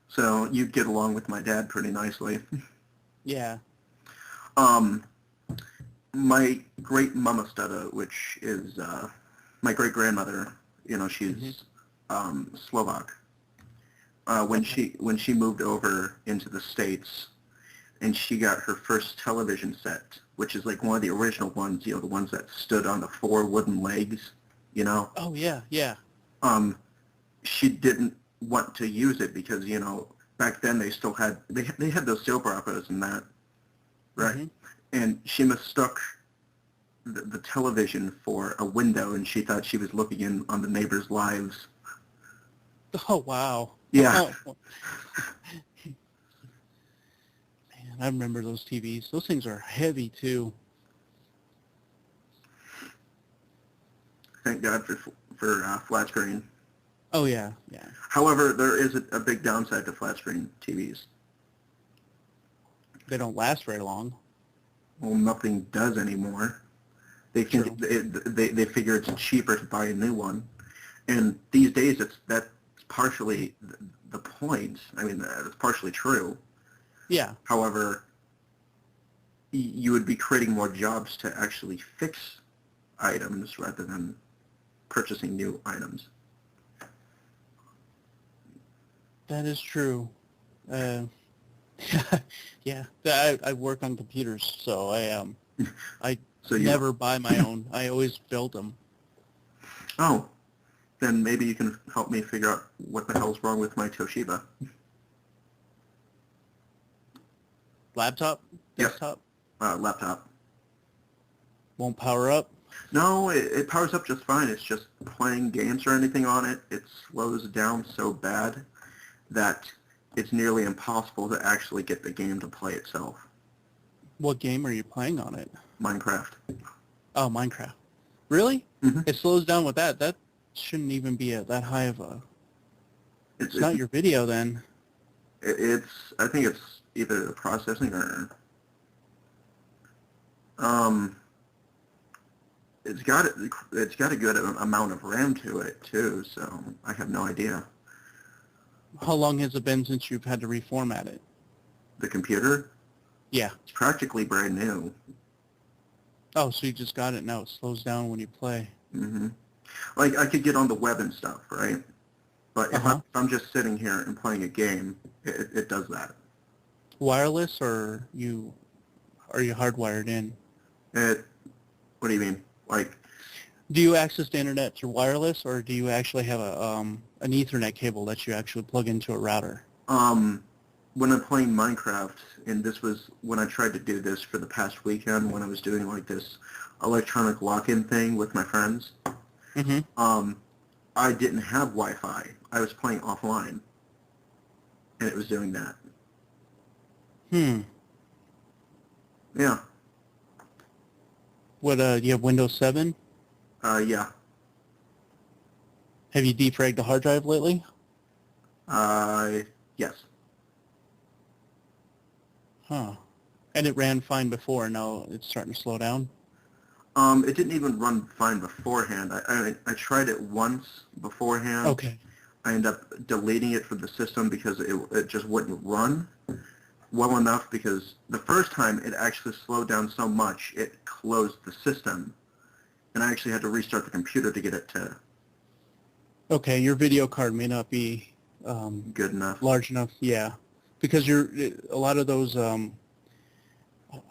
So you get along with my dad pretty nicely. Yeah. My great mama Stada, which is my great grandmother, you know, she's Slovak. When she moved over into the States, and she got her first television set, which is like one of the original ones, you know, the ones that stood on the 4 wooden legs, you know. Oh yeah, yeah. She didn't want to use it because, you know, back then they still had they had those soap operas and that, right? Mm-hmm. And she mistook the television for a window, and she thought she was looking in on the neighbors' lives. Oh wow. Yeah. Oh. Man, I remember those TVs. Those things are heavy too. Thank God for flat screen. Oh yeah, yeah. However, there is a big downside to flat screen TVs. They don't last very long. well, nothing does anymore. They think True. they figure it's cheaper to buy a new one, and these days that's partially the point. I mean, it's partially true. Yeah. However, you would be creating more jobs to actually fix items rather than purchasing new items. That is true. Uh, yeah. I work on computers, so I So you, never buy my own. I always build them. oh, then maybe you can help me figure out what the hell's wrong with my Toshiba. Laptop, Yes, desktop, laptop. won't power up. No, it powers up just fine. It's just playing games or anything on it, it slows down so bad that it's nearly impossible to actually get the game to play itself. What game are you playing on it? Minecraft. Oh, Minecraft. Really? Mm-hmm. It slows down with that. That shouldn't even be that high of a... It's It's not your video then. I think it's either the processing or it's got a good amount of RAM to it too, so I have no idea. How long has it been since you've had to reformat it? The computer, Yeah. it's practically brand new. Oh, so you just got it now. It slows down when you play. Hmm. Like I could get on the web and stuff, right? But if Uh-huh. I'm just sitting here and playing a game, it does that. Wireless, or are you hardwired in? What do you mean? Like, Do you access the internet through wireless, or do you actually have an Ethernet cable that you actually plug into a router? when I'm playing Minecraft, and this was when I tried to do this for the past weekend when I was doing like this electronic lock-in thing with my friends, Mm-hmm. I didn't have Wi-Fi. I was playing offline, and it was doing that. Hmm. Yeah. What, you have Windows 7? Yeah. Have you defragged the hard drive lately? Yes. Huh. And it ran fine before, now it's starting to slow down? It didn't even run fine beforehand. I tried it once beforehand. Okay. I ended up deleting it from the system because it just wouldn't run well enough, because the first time it actually slowed down so much it closed the system, and I actually had to restart the computer to get it to Okay, your video card may not be good enough. large enough, yeah. Because a lot of those a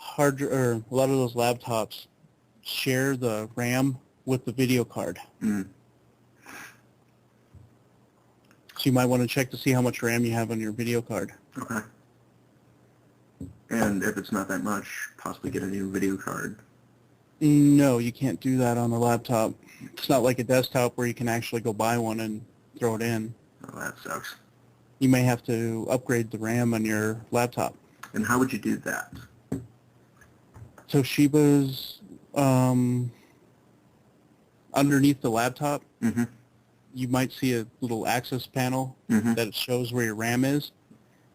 lot of those laptops share the RAM with the video card. Mm. So you might want to check to see how much RAM you have on your video card. Okay. And if it's not that much, possibly get a new video card. No, you can't do that on a laptop. It's not like a desktop where you can actually go buy one and throw it in. Oh, that sucks. You may have to upgrade the RAM on your laptop. And how would you do that? Toshiba's underneath the laptop, Mm-hmm. you might see a little access panel Mm-hmm. that shows where your RAM is.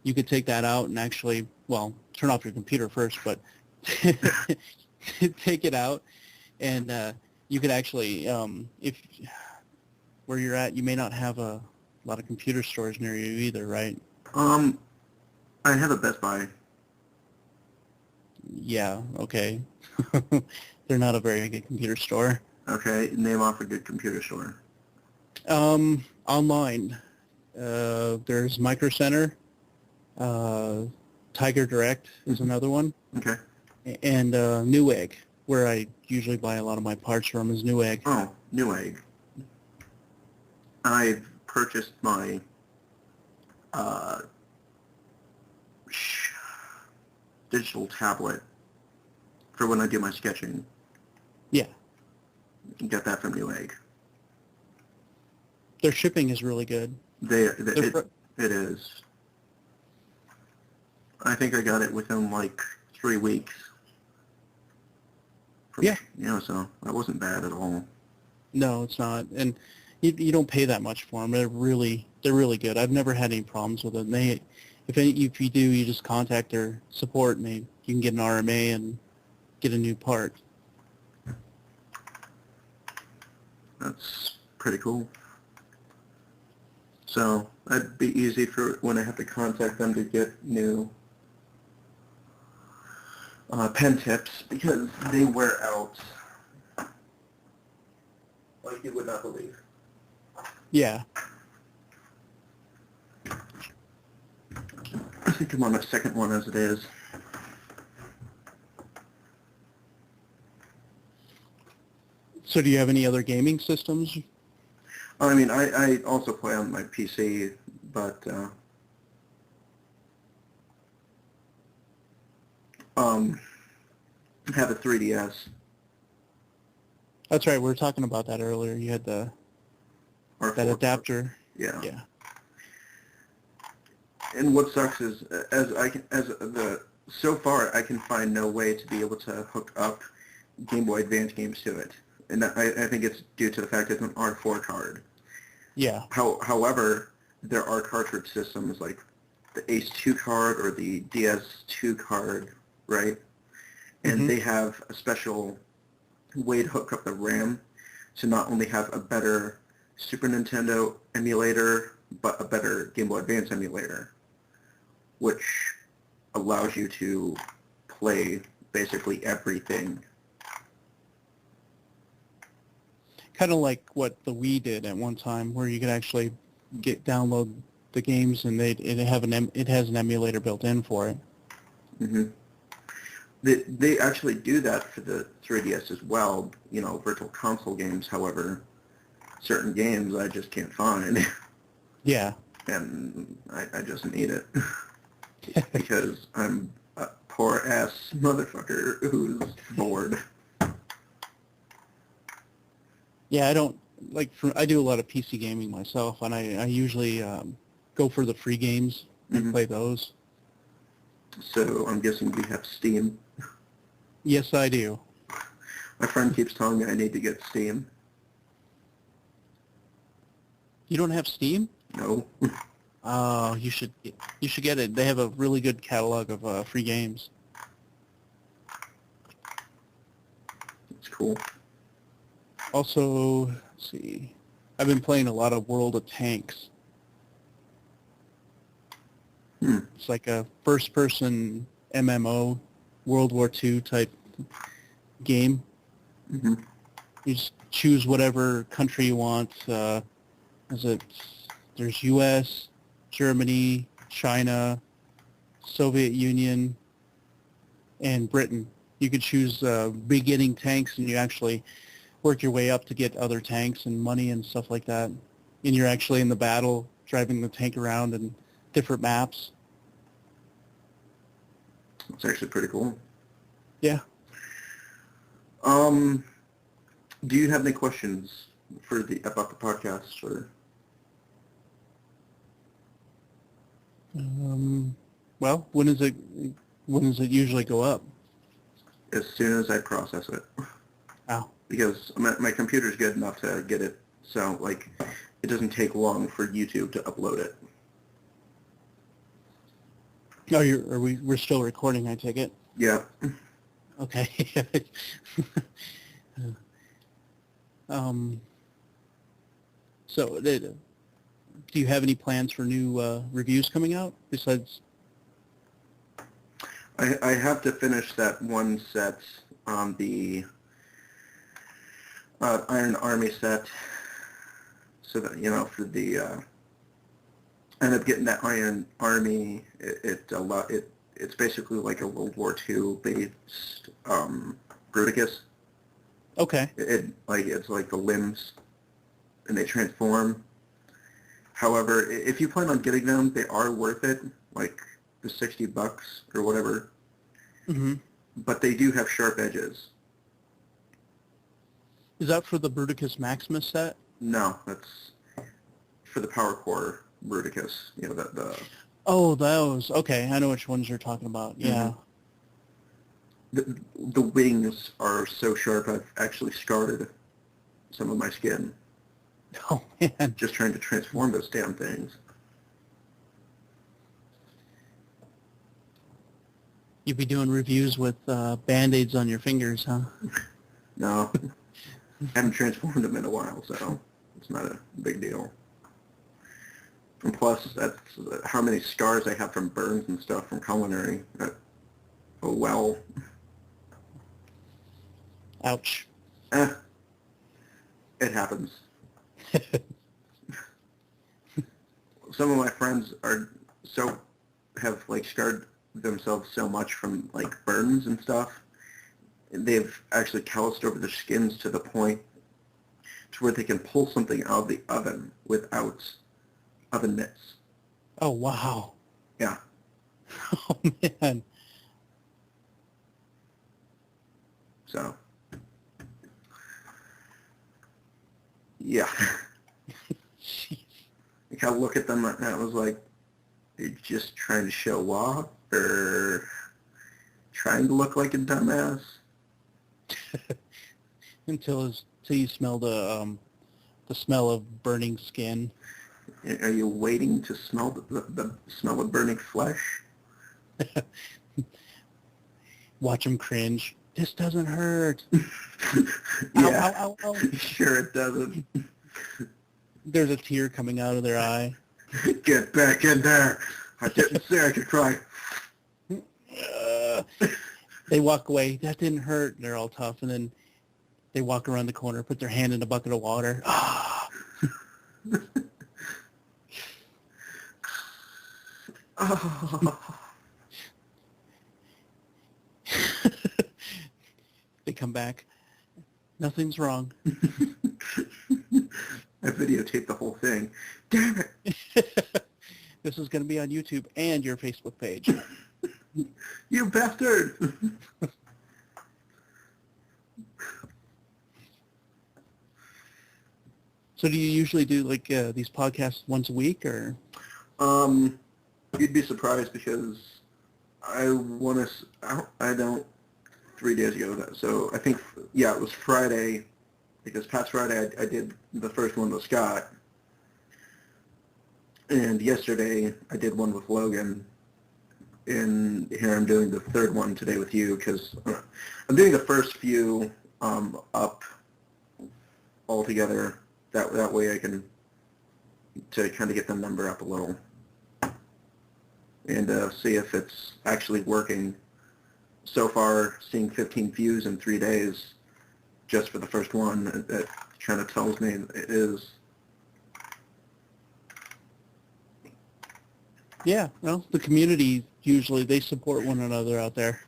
You could take that out and actually, well, turn off your computer first, but take it out, and you could actually, if where you're at, you may not have a lot of computer stores near you either, right? I have a Best Buy. Yeah, okay. They're not a very good computer store. Okay, name off a good computer store. Online, there's Micro Center, Tiger Direct is another one, Okay. and Newegg, where I usually buy a lot of my parts from, is Newegg. Oh, Newegg. I've purchased my digital tablet for when I do my sketching. Yeah, Get that from Newegg. their shipping is really good. It is. I think I got it within like 3 weeks. Yeah. So that wasn't bad at all. No, it's not, and you don't pay that much for them. They're really good. I've never had any problems with it. And if you do, you just contact their support, and you can get an RMA and get a new part. That's pretty cool. So that'd be easy for when I have to contact them to get new pen tips, because they wear out like you would not believe. Yeah. I think I'm on my second one as it is. So do you have any other gaming systems? I mean, I also play on my PC, but I have a 3DS. That's right. We were talking about that earlier. You had that R4 adapter. Yeah. Yeah. And what sucks is, so far I can find no way to be able to hook up Game Boy Advance games to it, and I think it's due to the fact it's an R4 card. Yeah. However, there are cartridge systems like the Ace 2 card or the DS2 card, right? And Mm-hmm. they have a special way to hook up the RAM to not only have a better Super Nintendo emulator, but a better Game Boy Advance emulator, which allows you to play basically everything. Kind of like what the Wii did at one time, where you could actually download the games, and it has an emulator built in for it. Mm-hmm. They actually do that for the 3DS as well, virtual console games. However, certain games I just can't find. Yeah. And I just need it because I'm a poor-ass motherfucker who's bored. Yeah, I don't I do a lot of PC gaming myself, and I usually go for the free games and play those. So I'm guessing you have Steam. Yes, I do. My friend keeps telling me I need to get Steam. You don't have Steam? No. Oh, you should get it. They have a really good catalog of free games. It's cool. Also, let's see, I've been playing a lot of World of Tanks. It's like a first-person MMO, World War II type game. Mm-hmm. You just choose whatever country you want. There's U.S., Germany, China, Soviet Union, and Britain. You could choose beginning tanks, and you actually work your way up to get other tanks and money and stuff like that. And you're actually in the battle, driving the tank around in different maps. It's actually pretty cool. Yeah. Do you have any questions about the podcast, or? Well, when does it usually go up? As soon as I process it. Oh. Because my computer's good enough to get it, so it doesn't take long for YouTube to upload it. Oh, we're still recording, I take it? Yeah. Okay. So, do you have any plans for new reviews coming out besides? I have to finish that one set on the Iron Army set, so that for the I ended up getting that Iron Army. It's basically like a World War II based Bruticus. Okay. It's like the limbs, and they transform. However, if you plan on getting them, they are worth it, like the $60 or whatever. Mm-hmm. But they do have sharp edges. Is that for the Bruticus Maximus set? No, that's for the Power Core Bruticus. The. Oh, those. Okay, I know which ones you're talking about. Yeah. The wings are so sharp, I've actually scarred some of my skin. Oh, man. Just trying to transform those damn things. You'd be doing reviews with Band-Aids on your fingers, huh? No, haven't transformed them in a while, so it's not a big deal. And plus, that's how many scars I have from burns and stuff from culinary. Oh well. Ouch. Eh, it happens. Some of my friends have like scarred themselves so much from like burns and stuff. They've actually calloused over their skins to the point to where they can pull something out of the oven without oven mitts. Oh, wow. Yeah. Oh, man. So, yeah. Jeez. I kind of look at them and I was like, they're just trying to show off or trying to look like a dumbass. Until you smell the smell of burning skin. Are you waiting to smell the smell of burning flesh? Watch them cringe. This doesn't hurt. Yeah, Ow, ow, ow, ow. sure it doesn't. There's a tear coming out of their eye. Get back in there. I didn't say I could cry. They walk away. That didn't hurt. They're all tough. And then they walk around the corner, put their hand in a bucket of water. Oh. They come back. Nothing's wrong. I videotaped the whole thing. Damn it. This is going to be on YouTube and your Facebook page. You bastard. So do you usually do like these podcasts once a week or? You'd be surprised because I don't 3 days ago. So I think, yeah, it was Friday because past Friday I did the first one with Scott. And yesterday I did one with Logan. And here I'm doing the third one today with you because I'm doing the first few up all together. That way I can to kind of get the number up a little and see if it's actually working. So far, seeing 15 views in 3 days just for the first one, that kind of tells me it is. Yeah, well, the community usually they support one another out there.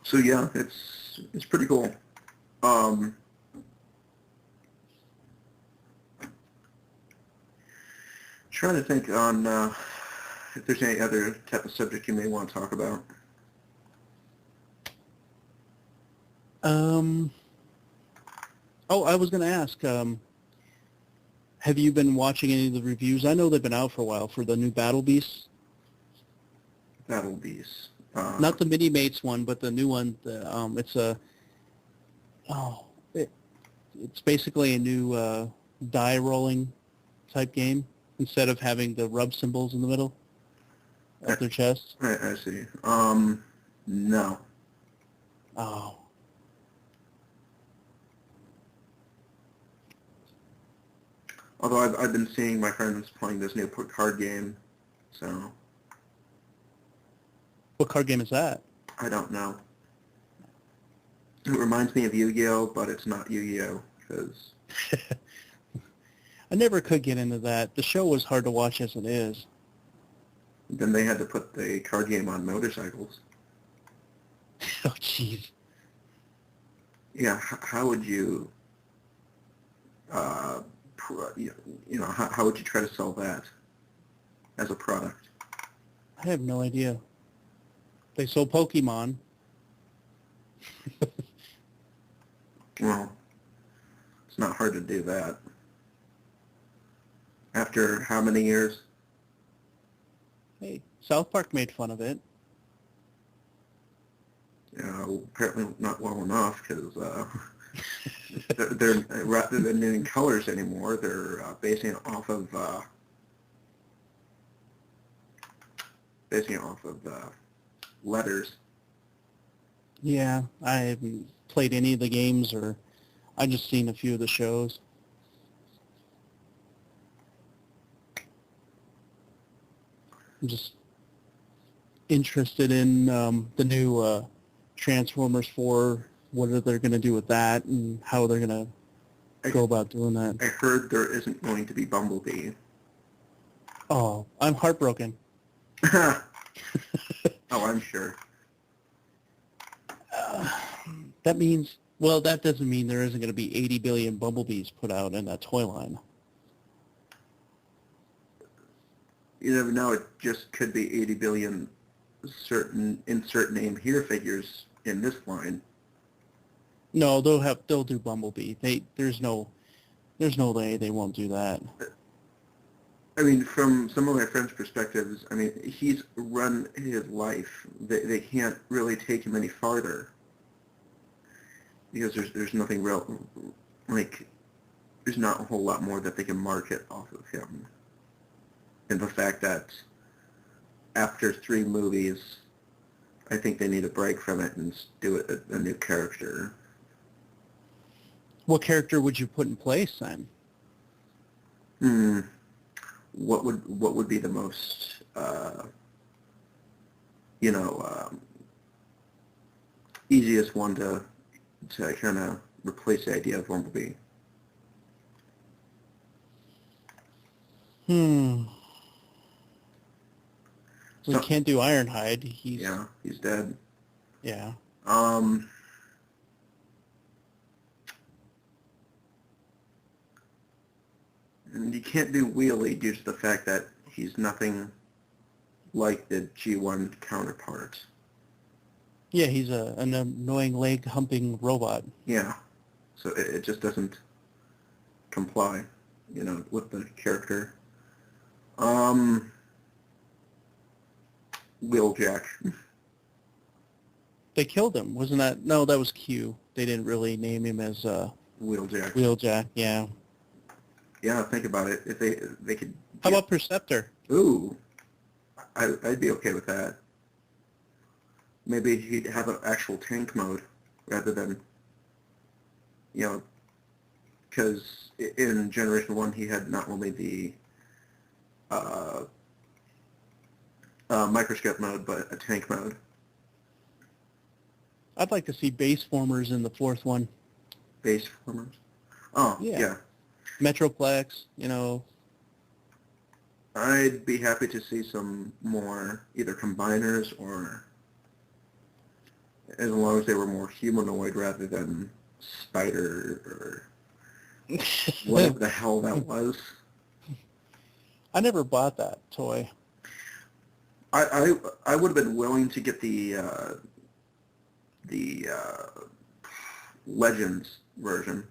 So yeah, it's pretty cool. Trying to think on if there's any other type of subject you may want to talk about. Oh, I was going to ask, have you been watching any of the reviews? I know they've been out for a while for the new Battle Beasts. Battle Beasts. Not the Mini Mates one, but the new one. It's basically a new die rolling type game instead of having the rub symbols in the middle of their chest. I see. No. Oh. Although I've been seeing my friends playing this new card game, so What card game is that? I don't know. It reminds me of Yu-Gi-Oh, but it's not Yu-Gi-Oh because I never could get into that. The show was hard to watch as it is. then they had to put the card game on motorcycles. Oh, jeez. Yeah, how would you, how would you try to sell that as a product? I have no idea. They sold Pokemon. Well, it's not hard to do that. After how many years? Hey, South Park made fun of it. Apparently not well enough because they're rather than doing colors anymore, they're basing it off of basing it off of letters. Yeah, I haven't played any of the games, or I just seen a few of the shows. I'm just interested in the new Transformers 4, what are they going to do with that, and how they're going to go about doing that. I heard there isn't going to be Bumblebee. Oh, I'm heartbroken. Oh, I'm sure. That means, well, that doesn't mean there isn't going to be 80 billion Bumblebees put out in that toy line. You never know, it just could be 80 billion certain insert name here figures in this line. No, they'll do Bumblebee. There's no way they won't do that. I mean, from some of my friends' perspectives, I mean, he's run his life. They can't really take him any farther because there's nothing real, like, there's not a whole lot more that they can market off of him. And the fact that after 3 movies, I think they need a break from it and do a new character. What character would you put in place then? What would be the most easiest one to kind of replace the idea of Bumblebee? We can't do Ironhide. He's dead. Yeah. And you can't do Wheelie due to the fact that he's nothing like the G1 counterpart. Yeah, he's an annoying leg-humping robot. Yeah. So it just doesn't comply, with the character. Wheeljack. They killed him, wasn't that? No, that was Q. They didn't really name him as Wheeljack. Wheeljack, yeah. Yeah, think about it. If they could. How about Perceptor? Ooh, I'd be okay with that. Maybe he'd have an actual tank mode rather than, because in Generation 1 he had not only the microscope mode, but a tank mode. I'd like to see base formers in the 4th one. Base formers? Oh, yeah. Metroplex, I'd be happy to see some more either combiners or, as long as they were more humanoid rather than spider or whatever the hell that was. I never bought that toy. I would have been willing to get the Legends version.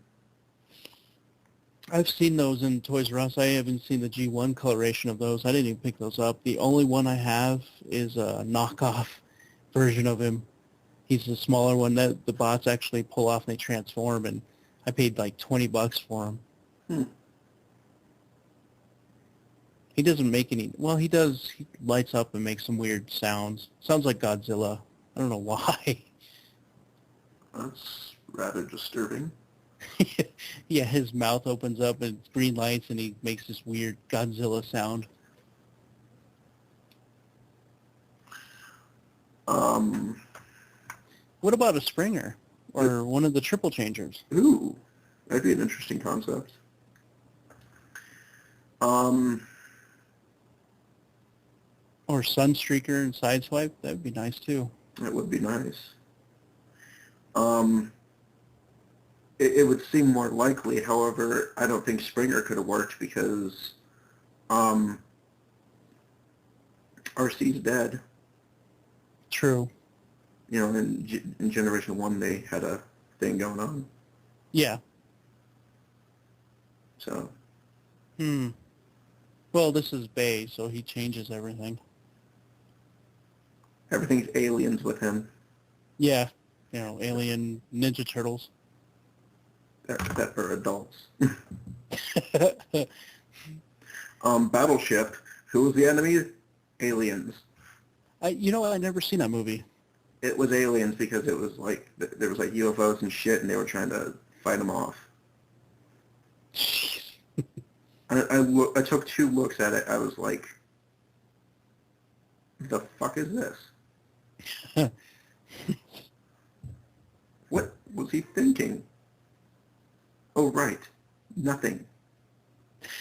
I've seen those in Toys R Us. I haven't seen the G1 coloration of those. I didn't even pick those up. The only one I have is a knockoff version of him. He's the smaller one that the bots actually pull off and they transform, and I paid like $20 for him. He doesn't make any... Well, he does. He lights up and makes some weird sounds. Sounds like Godzilla. I don't know why. That's rather disturbing. Yeah, his mouth opens up and it's green lights and he makes this weird Godzilla sound. What about a Springer? Or one of the triple changers? Ooh, that'd be an interesting concept. Or Sunstreaker and Sideswipe? That would be nice too. That would be nice. It would seem more likely, however, I don't think Springer could have worked because RC's dead. True. In Generation 1 they had a thing going on. Yeah. So. Well, this is Bay, so he changes everything. Everything's aliens with him. Yeah. Alien Ninja Turtles. That for adults. Battleship. Who was the enemy? Aliens. I never seen that movie. It was aliens because it was like there was like UFOs and shit, and they were trying to fight them off. Jeez. I took 2 looks at it. I was like, the fuck is this? What was he thinking? Oh, right. Nothing.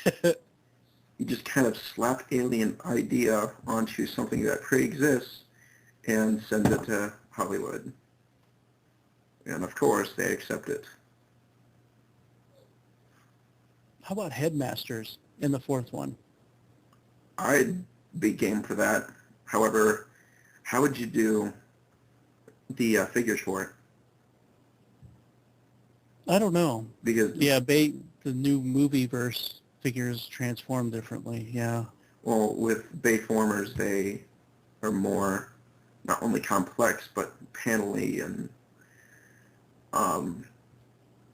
You just kind of slap alien idea onto something that pre-exists and send it to Hollywood. And of course, they accept it. How about Headmasters in the 4th one? I'd be game for that. However, how would you do the figures for it? I don't know. Because, Yeah, the new movie-verse figures transform differently, yeah. well, with Bayformers, they are more not only complex, but panely and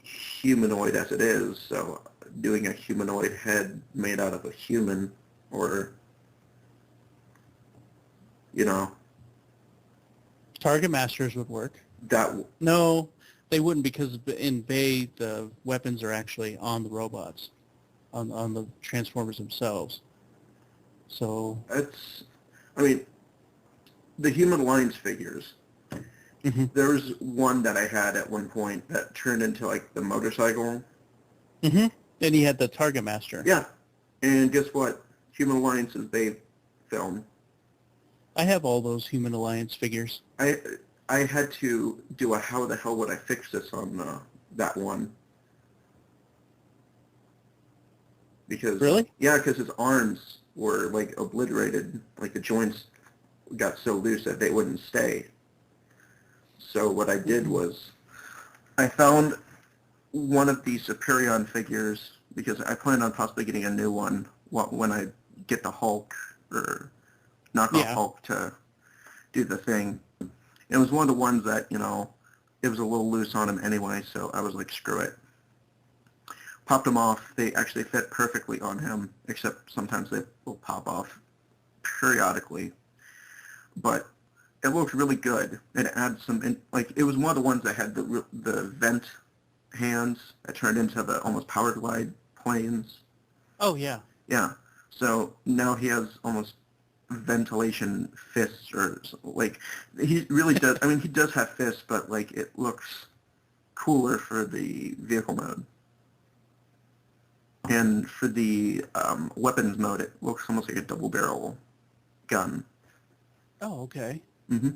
humanoid as it is. So doing a humanoid head made out of a human, or, you know, Target Masters would work. that, No, they wouldn't, because in Bay, the weapons are actually on the robots, on the Transformers themselves. So, that's, I mean, the Human Alliance figures, there was one that I had at one point that turned into like the motorcycle. and he had the Target Master. Yeah. And guess what? Human Alliance is Bay film. I have all those Human Alliance figures. I had to do a how the hell would I fix this on that one. Because Really? Yeah, because his arms were like obliterated, like the joints got so loose that they wouldn't stay. So what I did was I found one of the Superion figures, because I plan on possibly getting a new one when I get the Hulk, or knock off Hulk to do the thing. It was one of the ones that, it was a little loose on him anyway, so I was like, screw it. Popped them off. They actually fit perfectly on him, except sometimes they will pop off periodically. But it looked really good. It adds some, it was one of the ones that had the vent hands that turned into the almost power glide planes. Oh, yeah. Yeah. So now he has almost ventilation fists, or like, he really does. I mean, he does have fists, but like it looks cooler for the vehicle mode. And for the weapons mode, it looks almost like a double barrel gun. Oh, okay. Mm-hmm.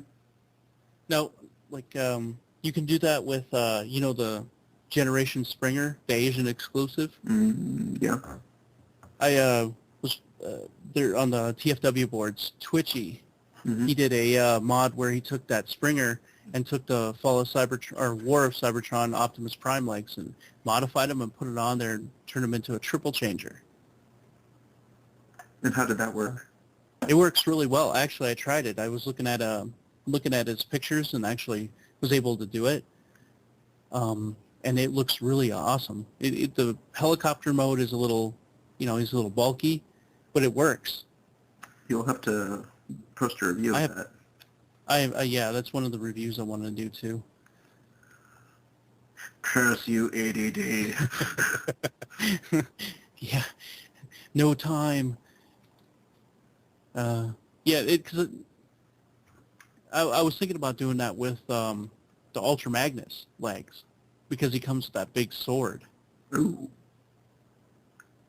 Now, like, you can do that with, the Generation Springer, the Asian exclusive. Yeah. I was there on the TFW boards. Twitchy, he did a mod where he took that Springer and took the Fall of Cybertron, or War of Cybertron Optimus Prime legs, and modified them and put it on there and turned them into a triple changer. And how did that work? It works really well. Actually, I tried it. I was looking at his pictures and actually was able to do it. And it looks really awesome. The helicopter mode is a little, he's a little bulky, but it works. You'll have to post a review of that. Yeah, that's one of the reviews I want to do too. Curse you, ADD. Yeah, no time. Because I was thinking about doing that with the Ultra Magnus legs, because he comes with that big sword. Ooh.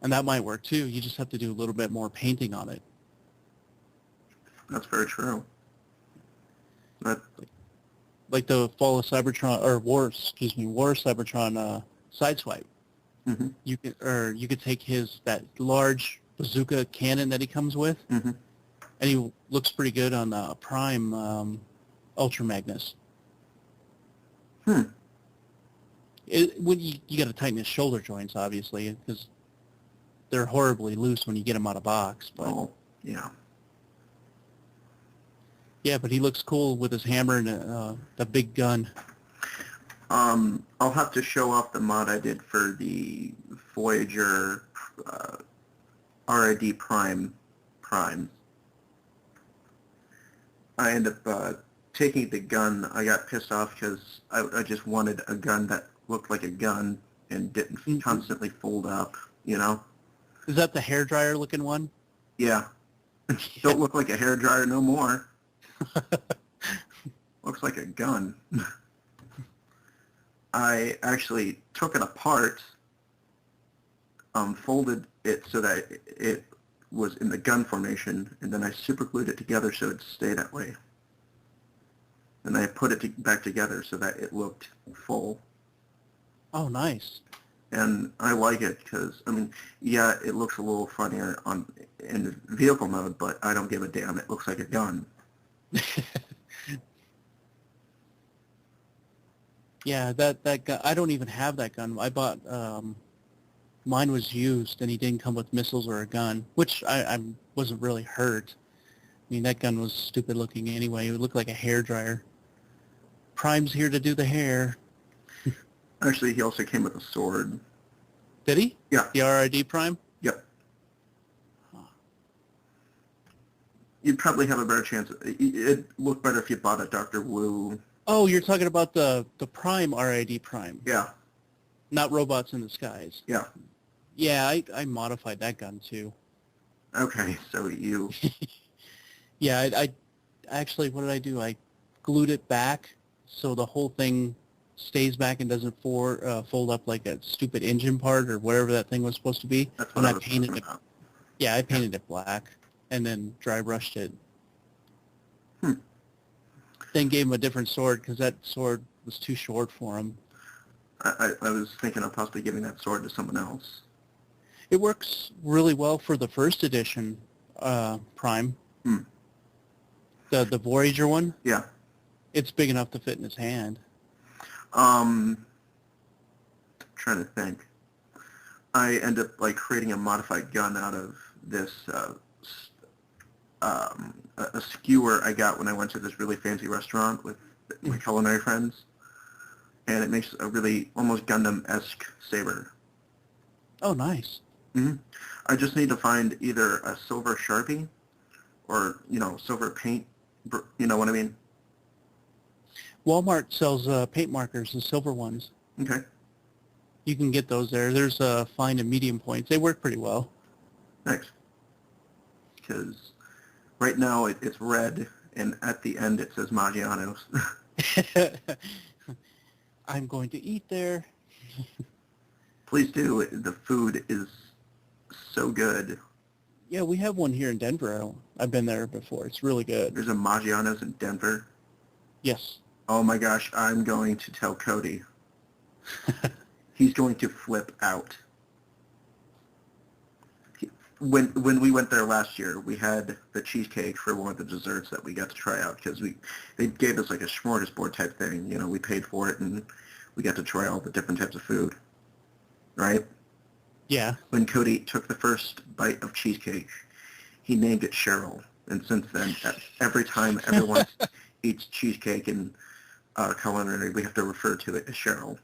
And that might work too. You just have to do a little bit more painting on it. That's very true. Like the Fall of Cybertron, or War of Cybertron Sideswipe. Mm-hmm. You could take that large bazooka cannon that he comes with, and he looks pretty good on Prime Ultra Magnus. When you got to tighten his shoulder joints, obviously, because they're horribly loose when you get them out of box. But yeah. Yeah, but he looks cool with his hammer and the big gun. I'll have to show off the mod I did for the Voyager RID Prime. I ended up taking the gun. I got pissed off because I just wanted a gun that looked like a gun and didn't Mm-hmm. constantly fold up, you know? Is that the hairdryer looking one? Yeah. Don't look like a hairdryer no more. Looks like a gun. I actually took it apart, folded it so that it was in the gun formation, and then I super glued it together so it stayed that way. And I put it back together so that it looked full. Oh, nice. And I like it because, I mean, yeah, it looks a little funnier in vehicle mode, but I don't give a damn. It looks like a gun. Yeah, that gun. I don't even have that gun. I bought mine was used, and he didn't come with missiles or a gun, which I wasn't really hurt. I mean, that gun was stupid looking anyway. It looked like a hairdryer. Prime's here to do the hair. Actually, he also came with a sword. Did he? Yeah. The RID Prime? Yep. You'd probably have a better chance. It'd look better if you bought a Dr. Wu. Oh, you're talking about the Prime RID Prime. Yeah. Not Robots in Disguise. Yeah. Yeah, I modified that gun too. Okay, so you... Yeah, I actually, what did I do? I glued it back so the whole thing stays back and doesn't fold up like a stupid engine part or whatever that thing was supposed to be. That's what I was painted talking it. about. Yeah, I painted it black and then dry brushed it. Then gave him a different sword because that sword was too short for him. I was thinking of possibly giving that sword to someone else. It works really well for the first edition Prime. The Voyager one. Yeah. It's big enough to fit in his hand. Trying to think. I end up like creating a modified gun out of this a skewer I got when I went to this really fancy restaurant with my culinary friends, and it makes a really almost Gundam-esque saber. Oh, nice. I just need to find either a silver Sharpie or, silver paint, you know what I mean? Walmart sells paint markers, the silver ones. Okay. You can get those there. There's fine and medium points. They work pretty well. Thanks. Because right now it's red, and at the end it says Maggiano's. I'm going to eat there. Please do. The food is so good. Yeah, we have one here in Denver. I've been there before. It's really good. There's a Maggiano's in Denver. Yes. Oh my gosh, I'm going to tell Cody. He's going to flip out. When we went there last year, we had the cheesecake for one of the desserts that we got to try out because they gave us like a smorgasbord type thing. We paid for it and we got to try all the different types of food. Right? Yeah. When Cody took the first bite of cheesecake, he named it Cheryl. And since then, every time everyone eats cheesecake in culinary, we have to refer to it as Cheryl.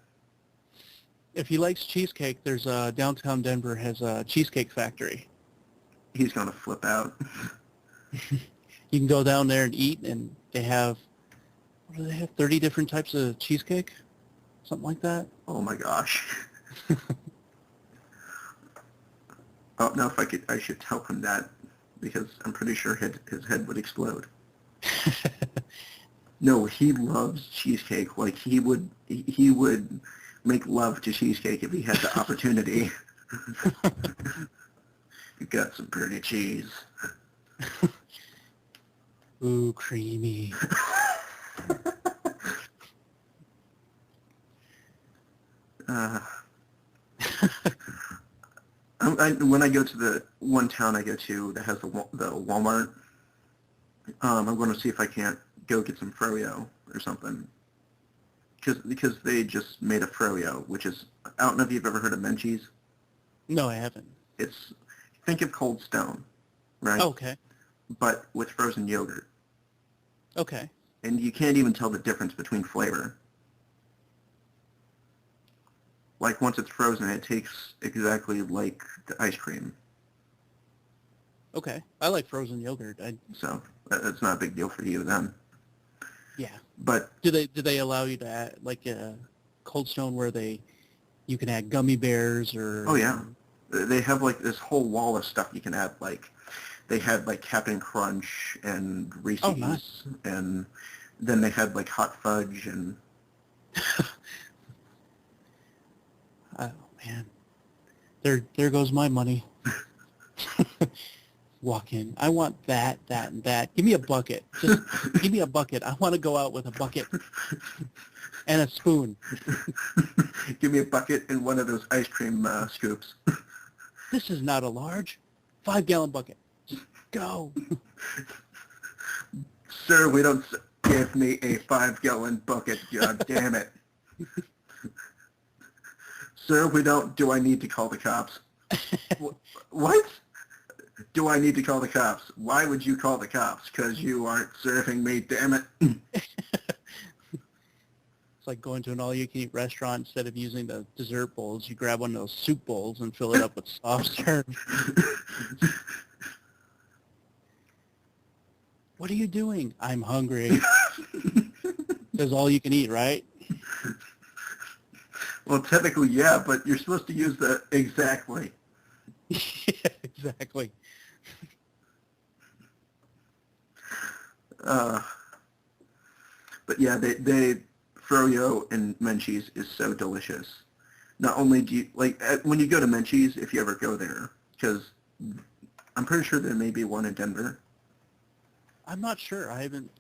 If he likes cheesecake, there's downtown Denver has a cheesecake factory. He's going to flip out. You can go down there and eat, and they have, what do they have, 30 different types of cheesecake? Something like that? Oh my gosh. Oh, no, I should tell him that because I'm pretty sure his head would explode. No, he loves cheesecake. Like he would make love to cheesecake if he had the opportunity. You got some pretty cheese. Ooh, creamy. When I go to the one town I go to that has the Walmart, I'm going to see if I can't go get some froyo or something. Because they just made a froyo, which is, I don't know if you've ever heard of Menchie's. No, I haven't. Think of Cold Stone, right? Okay. But with frozen yogurt. Okay. And you can't even tell the difference between flavor. Like once it's frozen, it tastes exactly like the ice cream. Okay. I like frozen yogurt. So it's not a big deal for you then. Yeah. But Do they allow you to add like a Cold Stone where you can add gummy bears or? oh yeah, they have like this whole wall of stuff you can add. Like they had like Captain Crunch and Oh, Reese's, nice. and then they had like hot fudge and. Oh man, there goes my money. Walk in. I want that, and that. Give me a bucket. Just give me a bucket. I want to go out with a bucket and a spoon. Give me a bucket and one of those ice cream scoops. This is not a large 5-gallon bucket. Just go. Sir, we don't give me a 5-gallon bucket. God damn it. Sir, we don't. Do I need to call the cops? What? Do I need to call the cops? Why would you call the cops? Because you aren't serving me, damn it. It's like going to an all-you-can-eat restaurant. Instead of using the dessert bowls, you grab one of those soup bowls and fill it up with soft serve. What are you doing? I'm hungry. There's all you can eat, right? Well, technically, yeah, but you're supposed to use the exactly. Yeah, exactly. But yeah, they froyo and Menchie's is so delicious. Not only do you like when you go to Menchie's, if you ever go there, because I'm pretty sure there may be one in Denver. I'm not sure. I haven't.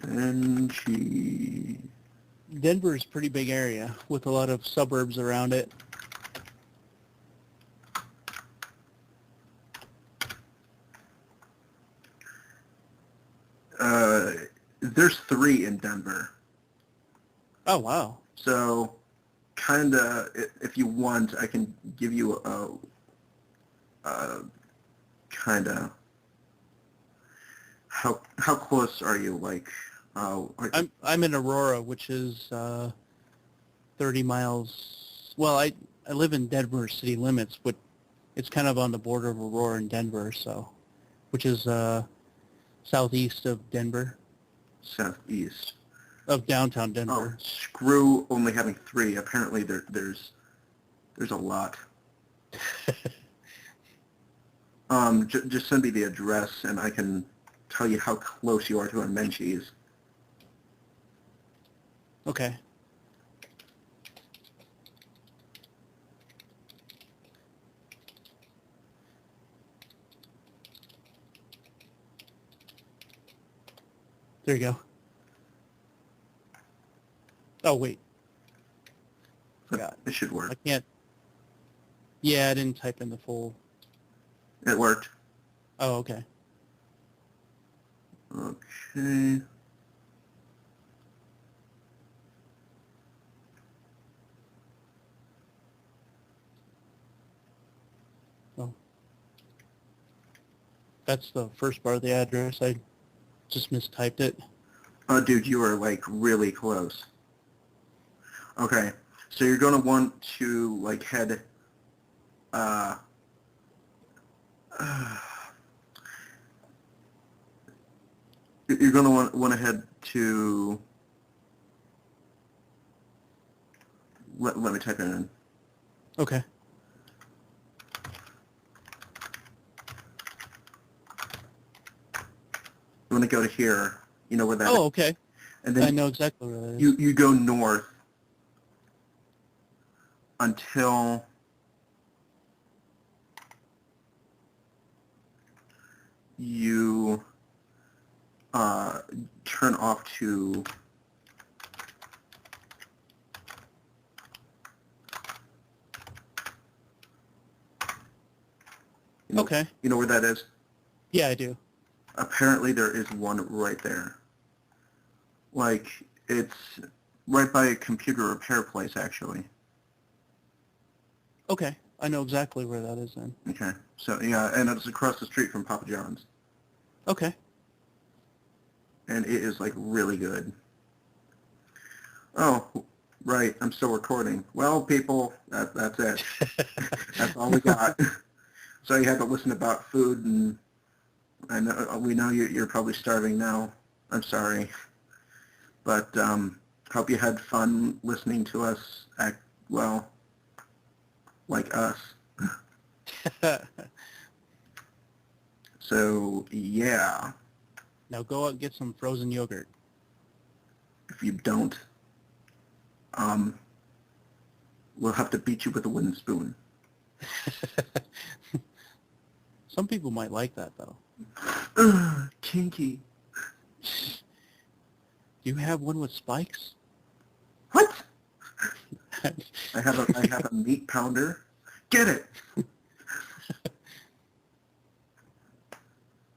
Menchie. Denver is a pretty big area with a lot of suburbs around it. There's 3 in Denver. Oh, wow. So, kind of, if you want, I can give you a kind of, how close are you? Like, I'm in Aurora, which is 30 miles. Well, I live in Denver city limits, but it's kind of on the border of Aurora and Denver, so which is southeast of Denver, southeast of downtown Oh, Denver. screw only having 3. Apparently, there's a lot. Just send me the address, and I can tell you how close you are to a Menchie's. Okay. There you go. Oh, wait. But it should I work. can't. Yeah, I didn't type in the full. It worked. Oh, okay. Okay. Oh. That's the first part of the address. I just mistyped it. Oh, dude, you are like really close. Okay, so you're gonna want to like head. You're gonna want to head to. Let me type it in. Okay. You want to go to here. You know where that Oh, is? okay. And I then know exactly where that is. you go north until you turn off to Okay. You know where that is? Yeah, I do. Apparently there is one right there. Like, it's right by a computer repair place, actually. Okay. I know exactly where that is then. Okay. So, yeah, and it's across the street from Papa John's. Okay. And it is, like, really good. Oh, right, I'm still recording. Well, people, that's it. That's all we got. So you had to listen about food and I know we know you're probably starving now. I'm sorry, but hope you had fun listening to us act well, like us. So yeah, Now go out and get some frozen yogurt. if you don't, um, we'll have to beat you with a wooden spoon. Some people might like that, though. Ugh, kinky. Do you have one with spikes? What? I have a meat pounder. Get it.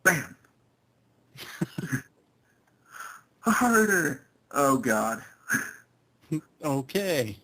Bam. Harder. Oh God. Okay.